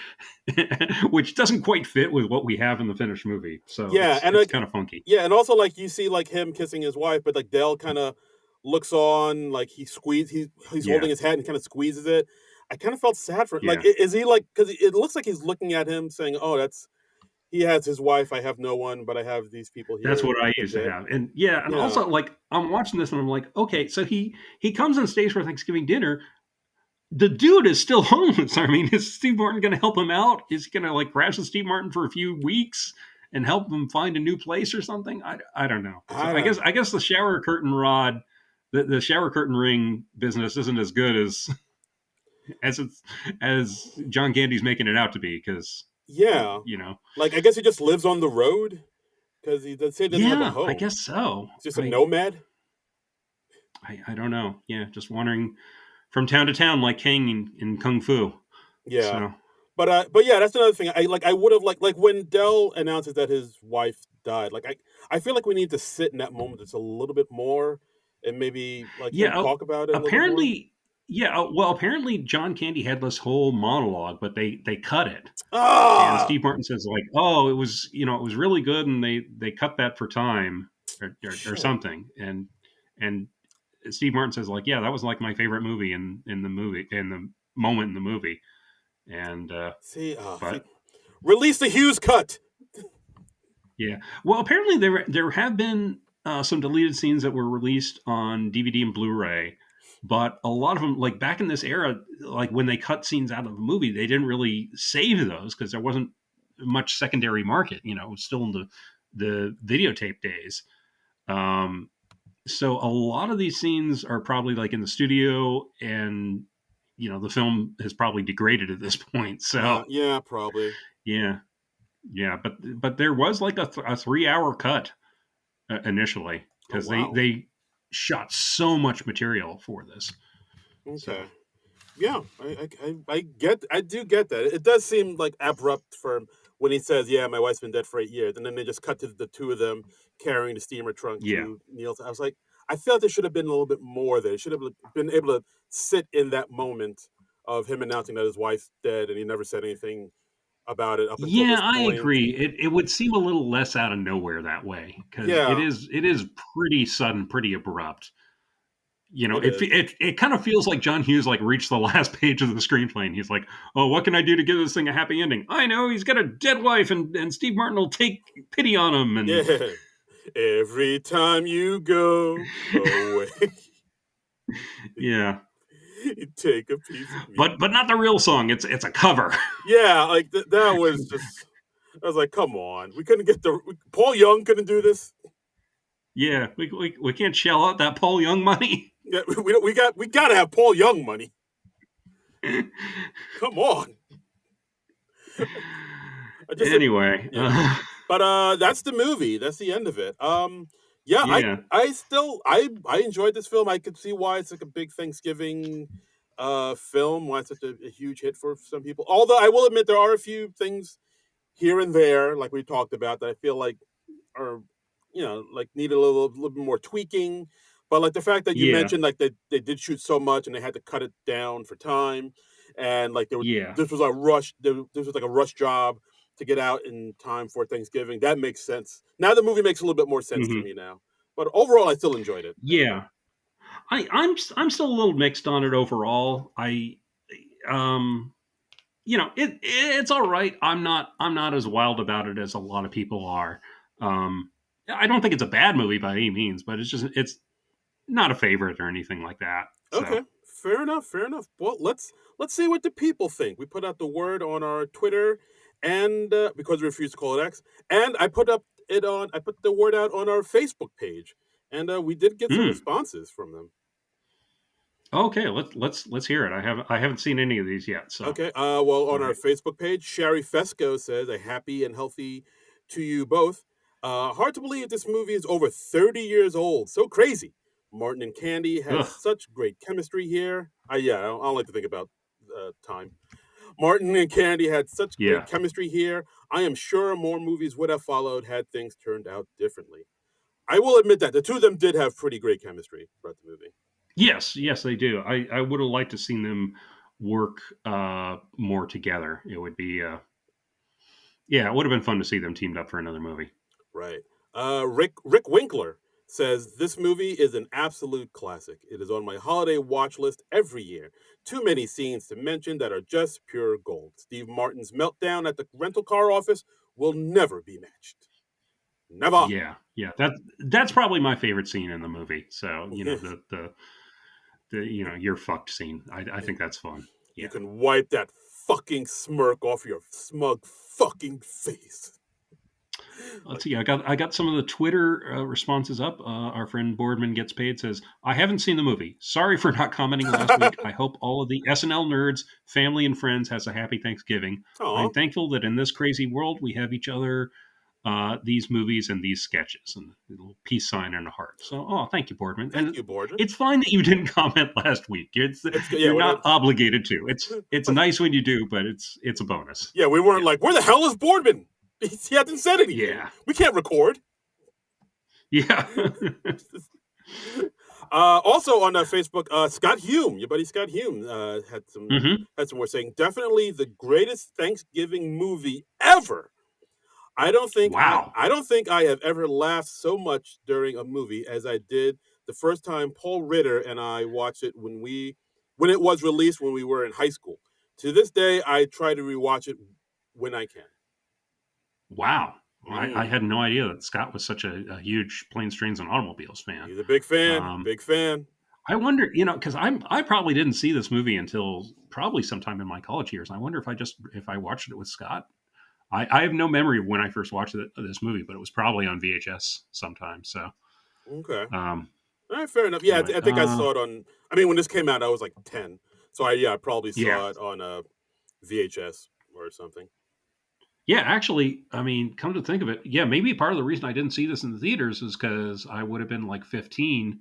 which doesn't quite fit with what we have in the finished movie. So Yeah, and it's like kind of funky. yeah, and also like you see like him kissing his wife, but like Dell kind of looks on, like he's Yeah, holding his head and kind of squeezes it. I kind of felt sad for like yeah. is he like because it looks like he's looking at him saying, "Oh, that's he has his wife. I have no one, but I have these people That's here. what I That's used to it." have. And yeah, and Yeah, also like I'm watching this and I'm like, okay, so he comes and stays for Thanksgiving dinner. The dude is still homeless. I mean, is Steve Martin going to help him out? Is he going to like crash with Steve Martin for a few weeks and help him find a new place or something? I don't know. So I don't. I guess the shower curtain rod, the shower curtain ring business isn't as good as it's as John Candy's making it out to be because Yeah, you know. like I guess he just lives on the road because he does say he doesn't have a Yeah, I home. guess so. He's just a nomad. I don't know. Yeah, just wandering from town to town like King in Kung Fu. Yeah. So But yeah, that's another thing. I would have like when Dell announces that his wife died. Like I feel like we need to sit in that moment just a little bit more, and maybe like him yeah, talk about it a little bit more. apparently, yeah. Well, apparently John Candy had this whole monologue, but they cut it. And Ah, Steve Martin says like, "Oh, it was it was really good, and they cut that for time or shit. something." And Steve Martin says like, "Yeah, that was like my favorite movie in the movie in the moment in the movie." And See, but release the Hughes cut. yeah. Well, apparently there have been some deleted scenes that were released on DVD and Blu-ray, but a lot of them, like back in this era, like when they cut scenes out of the movie, they didn't really save those because there wasn't much secondary market. It was still in the videotape days. Um, so a lot of these scenes are probably like in the studio, and the film has probably degraded at this point. So Yeah, probably. yeah, yeah, but there was like a 3 hour cut initially Oh because wow. they shot so much material for this. So Okay. Yeah, I do get that. It does seem like abrupt for him when he says, "Yeah, my wife's been dead for 8 years," and then they just cut to the two of them carrying the steamer trunk yeah, to Neil's. I was like, I felt there should have been a little bit more there. He should have been able to sit in that moment of him announcing that his wife's dead, and he never said anything about it up until yeah, this I point. agree. It would seem a little less out of nowhere that way because Yeah, it is pretty sudden, pretty abrupt. it is. It kind of feels like John Hughes like reached the last page of the screenplay and he's like, "Oh, what can I do to give this thing a happy ending? I know he's got a dead wife and Steve Martin will take pity on him and Yeah. Every time you go away, yeah." you take a piece of me. But not the real song. It's a cover. Yeah, like that was just. I was like, come on, we couldn't get the Paul Young couldn't do this. Yeah, we can't shell out that Paul Young money. Yeah, we gotta have Paul Young money. Come on, I just Anyway, yeah, but that's the movie. That's the end of it. Yeah, yeah, I still I enjoyed this film. I could see why it's like a big Thanksgiving film. Why it's such a huge hit for some people. Although I will admit there are a few things here and there, like we talked about, that I feel like are like need little bit more tweaking. But like the fact that you yeah, mentioned like they did shoot so much and they had to cut it down for time, and like yeah. this was a rush. This was like a rush job to get out in time for Thanksgiving. That makes sense. Now the movie makes a little bit more sense to Hmm. me now. But overall, I still enjoyed it. Yeah. I'm still a little mixed on it overall. I um it's all right. I'm not as wild about it as a lot of people are. Um, I don't think it's a bad movie by any means, but it's not a favorite or anything like that. So Okay, fair enough, fair enough. Well, let's see what the people think. We put out the word on our Twitter, and because we refuse to call it X, and I put the word out on our Facebook page, and we did get some hmm. responses from them. Okay, let's hear it. I haven't seen any of these yet. So Okay, well, all on our right. Facebook page, Sherry Fesco says a happy and healthy to you both. Hard to believe this movie is over 30 years old. So crazy. Martin and Candy had Ugh. such great chemistry here. Yeah, I don't like to think about time. Martin and Candy had such great Yeah. chemistry here. I am sure more movies would have followed had things turned out differently. I will admit that the two of them did have pretty great chemistry throughout the movie. Yes, yes, they do. I would have liked to seen them work more together. It would be yeah, it would have been fun to see them teamed up for another movie. Right. Rick Winkler says this movie is an absolute classic. It is on my holiday watch list every year. Too many scenes to mention that are just pure gold. Steve Martin's meltdown at the rental car office will never be matched. Never. Yeah, yeah, that's probably my favorite scene in the movie. So the you're fucked scene. I think that's fun. You Yeah. can wipe that fucking smirk off your smug fucking face. Let's see. I got some of the Twitter responses up. Our friend Boardman gets paid says, "I haven't seen the movie. Sorry for not commenting last week. I hope all of the SNL nerds, family, and friends has a happy Thanksgiving. Aw, I'm thankful that in this crazy world we have each other, these movies and these sketches, and a little peace sign and a heart. So, oh, thank you, Boardman. thank And you, Borgia. it's fine that you didn't comment last week. It's yeah, You're not obligated to. It's nice when you do, but it's a bonus. yeah, we weren't Yeah. like, where the hell is Boardman? He hasn't said anything. Yeah. We can't record. Yeah. Also on Facebook, Scott Hume, your buddy Scott Hume, hmm had some more saying definitely the greatest Thanksgiving movie ever. Wow. I don't think I have ever laughed so much during a movie as I did the first time Paul Ritter and I watched it when it was released when we were in high school. To this day, I try to rewatch it when I can. Wow. I Mm. had no idea that Scott was such a huge planes, trains, and automobiles fan. He's a big fan, Um, big fan. I wonder, because I probably didn't see this movie until probably sometime in my college years. I wonder if I watched it with Scott. I have no memory of when I first watched this movie, but it was probably on VHS sometime. So, Okay. um, All right, fair enough. Yeah, anyway, I think I saw it on. I mean, when this came out, I was like 10, so I probably yeah, saw it on a VHS or something. yeah. Actually, I mean, come to think of it, yeah, maybe part of the reason I didn't see this in the theaters is because I would have been like 15,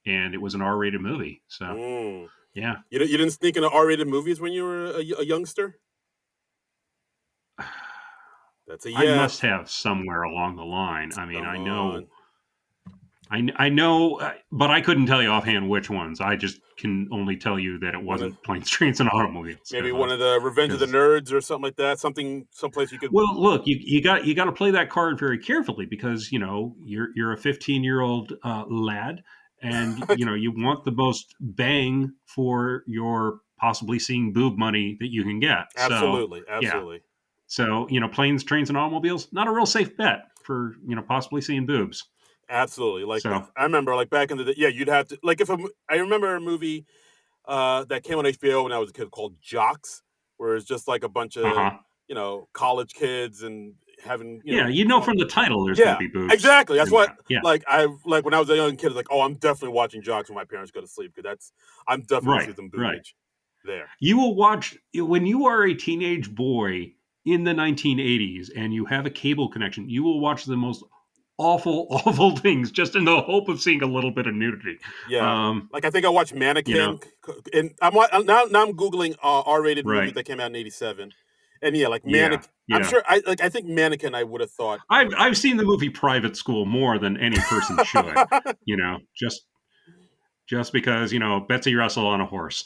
and it was an R-rated movie. So, Mm. yeah. You didn't sneak into R-rated movies when you were a youngster? That's a I must yes. have somewhere along the line. I mean, Come I know, on. I know, but I couldn't tell you offhand which ones. I just can only tell you that it One of wasn't planes, trains, and automobiles. maybe one of the Revenge of the Because Nerds or something like that. Something someplace you could. well, look, you got to play that card very carefully because you're a 15-year-old lad, and you want the most bang for your possibly seeing boob money that you can get. So Absolutely, yeah, absolutely. so planes, trains, and automobiles, not a real safe bet for possibly seeing boobs. Absolutely. Like So I remember, like back in the day, yeah, you'd have to like if I remember a movie that came on HBO when I was a kid called Jocks, where it's just like a bunch uh of huh. college kids and having Yeah, fun. from the title there's going to Yeah, be boobs exactly. That's in what that. Yeah, like when I was a young kid. Like, oh, I'm definitely watching Jocks when my parents go to sleep because I'm definitely gonna right, see some right. boobage there. You will watch when you are a teenage boy in the 1980s and you have a cable connection. You will watch the most awful, awful things just in the hope of seeing a little bit of nudity. Yeah, Um, like I think I watched you know, Mannequin, and now I'm googling R-rated movies right? that came out in '87, and yeah, like Yeah, Mannequin. I'm yeah. sure I think Mannequin. I would have thought. I've seen the movie Private School more than any person should. Just because Betsy Russell on a horse.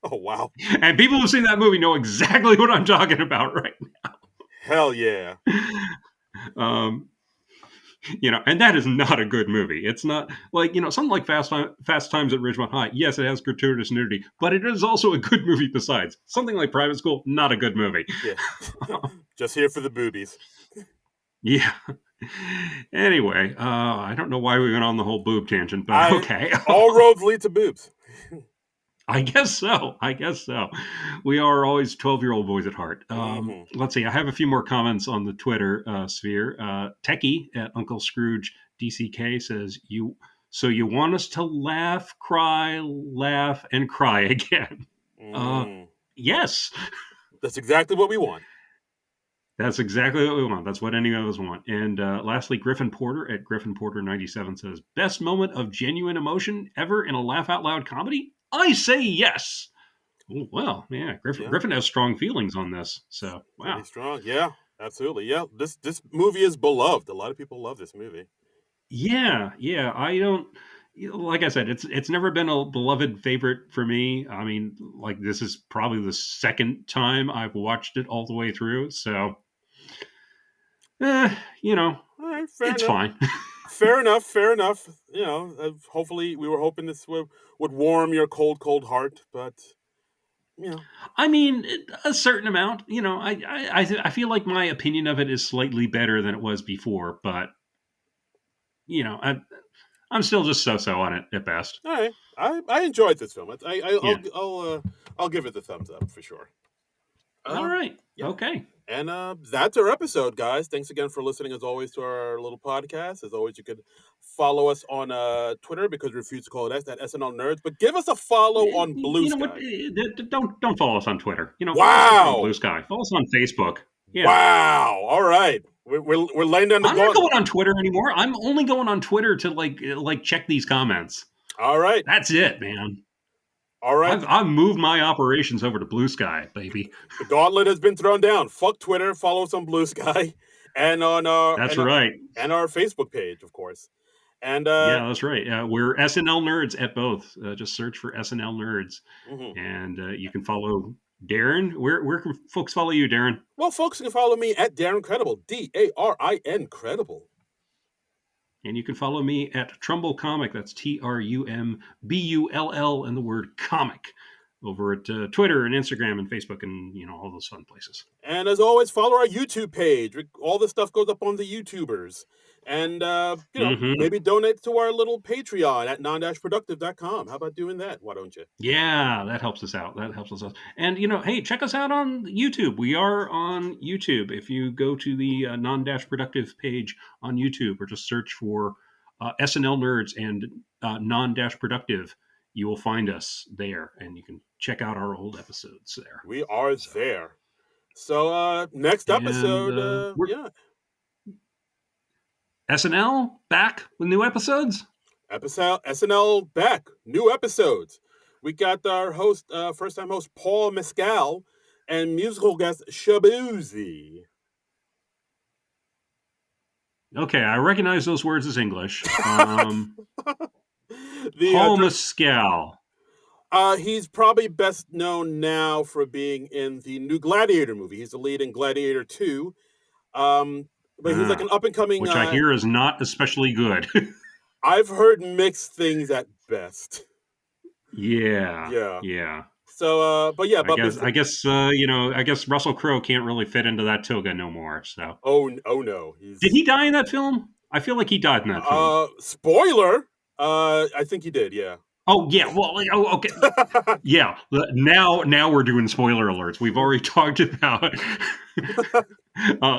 Oh wow, And people who've seen that movie know exactly what I'm talking about, right? hell yeah. Um, and that is not a good movie. It's not like something like Fast Times at Ridgemont High. Yes, it has gratuitous nudity, but it is also a good movie. Besides, something like Private School, not a good movie. Yeah, just here for the boobies. Yeah. Anyway, I don't know why we went on the whole boob tangent, but I okay. all roads lead to boobs. I guess so. I guess so. We are always 12-year-old boys at heart. Hmm. Let's see. I have a few more comments on the Twitter sphere. Techie at Uncle Scrooge DCK says, you want us to laugh, laugh, and cry again? Uh, Mm. yes. That's exactly what we want. That's exactly what we want. That's what any of us want. And lastly, Griffin Porter at Griffin Porter 97 says, best moment of genuine emotion ever in a laugh out loud comedy? I say yes. Oh, well, yeah, Yeah, Griffin has strong feelings on this. So, pretty wow. strong. Yeah, absolutely. Yeah, this movie is beloved. A lot of people love this movie. Yeah, yeah. I don't. like I said, it's never been a beloved favorite for me. I mean, like this is probably the second time I've watched it all the way through. So, you know, All right, fair it's enough. fine. Fair enough. Fair enough. Hopefully, we were hoping this would warm your cold heart, but you know. I mean, a certain amount. I feel like my opinion of it is slightly better than it was before, but I'm still just so on it at best. All right, I enjoyed this film. Yeah. I'll give it the thumbs up for sure. All right. Yeah. Okay. And that's our episode, guys. Thanks again for listening, as always, to our little podcast. As always, you could follow us on Twitter, because we refuse to call it at SNL Nerds. But give us a follow on Blue You know Sky. what? Don't follow us on Twitter. Follow us on Blue Sky. Follow us on Facebook. Yeah. Wow. All right. We're laying down the I'm not going on Twitter anymore. I'm only going on Twitter to like check these comments. All right. That's it, man. All right. I've moved my operations over to Blue Sky, baby. The gauntlet has been thrown down. Fuck Twitter. Follow us on Blue Sky, and on our that's right, and our Facebook page, of course. And yeah, that's right. We're SNL Nerds at both. Just search for SNL Nerds, and you can follow Darren. Where can folks follow you, Darren? Well, folks can follow me at Darren Credible, DARIN Credible. And you can follow me at Trumbull Comic. That's TRUMBULL and the word comic over at Twitter and Instagram and Facebook and all those fun places. And as always, follow our YouTube page. All this stuff goes up on the YouTubers. And maybe donate to our little Patreon at Non-Productive.com. How about doing that? Why don't you? Yeah, that helps us out. And hey, check us out on YouTube. We are on YouTube. If you go to the Non-Productive page on YouTube, or just search for SNL Nerds and Non-Productive, you will find us there, and you can check out our old episodes there. We are there. So next episode, SNL back with new episodes. SNL back, new episodes. We got our host, first-time host Paul Mescal, and musical guest Shabuzi. Okay, I recognize those words as English. Paul Mescal. He's probably best known now for being in the new Gladiator movie. He's the lead in Gladiator 2. But he's like an up-and-coming... Which I hear is not especially good. I've heard mixed things at best. Yeah. So, but yeah... I guess Russell Crowe can't really fit into that toga no more, so... Oh no. Did he die in that film? I feel like he died in that film. Spoiler! I think he did, yeah. Oh, yeah. Well, okay. Yeah. Now we're doing spoiler alerts. We've already talked about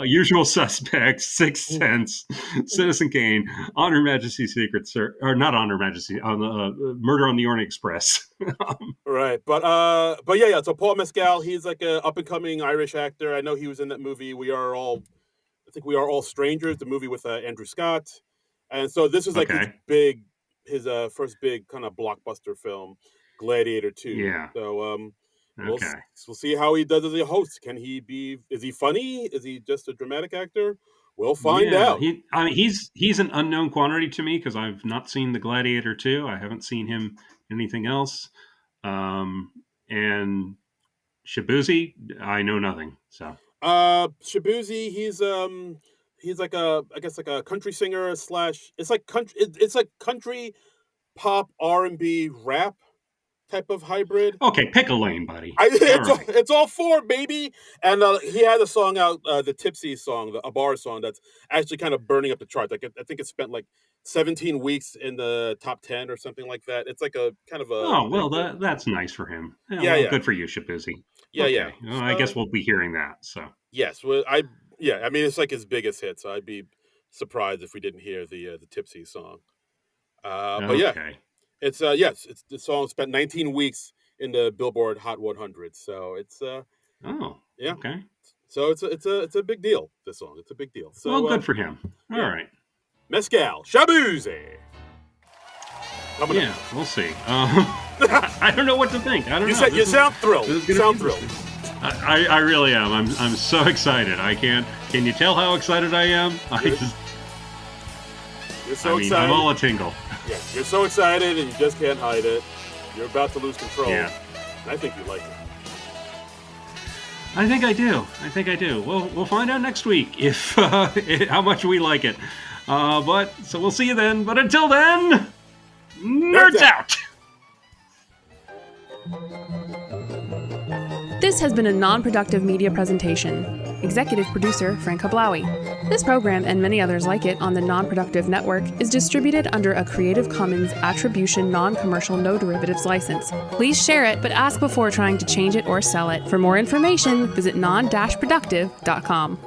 Usual Suspects, Sixth Sense, Citizen Kane, On Her Majesty's Secret Service, or not On Her Majesty, on the Murder on the Orient Express. Right. But yeah. So Paul Mescal, he's like a up-and-coming Irish actor. I know he was in that movie, I think We Are All Strangers, the movie with Andrew Scott. And so this is like his first big kind of blockbuster film, Gladiator 2. Yeah. So we'll see how he does as a host. Is he funny? Is he just a dramatic actor? We'll find out. He's an unknown quantity to me because I've not seen the Gladiator 2. I haven't seen him in anything else. And Shabuzi, I know nothing. So Shabuzi, he's like a country singer / it's like country pop R&B rap type of hybrid. Okay, pick a lane, buddy. It's all four, baby. And he had a song out, the Tipsy song, a bar song that's actually kind of burning up the charts. Like I think it spent like 17 weeks in the top 10 or something like that. It's like a kind of a... Oh, well, that's nice for him. Yeah. Good for you, Shabuzi. Yeah, okay. yeah. Well, I guess we'll be hearing that, so... Yes, well, I mean, it's like his biggest hit, so I'd be surprised if we didn't hear the Tipsy song. But yeah, it's the song spent 19 weeks in the Billboard Hot 100, so it's okay. So it's a big deal. This song, it's a big deal. So well, good for him. All right, Mescal, Shabuzi. We'll see. I don't know what to think. I don't know. You sound thrilled. I really am. I'm so excited. I can't. Can you tell how excited I am? You're so I'm excited. all a tingle. Yeah, you're so excited and you just can't hide it. You're about to lose control. Yeah. And I think you like it. I think I do. We'll find out next week if how much we like it. So we'll see you then. But until then, nerds out. This has been a non-productive media presentation. Executive producer Frank Hablawi. This program and many others like it on the Non-Productive Network is distributed under a Creative Commons Attribution Non-Commercial No Derivatives license. Please share it, but ask before trying to change it or sell it. For more information, visit non-productive.com.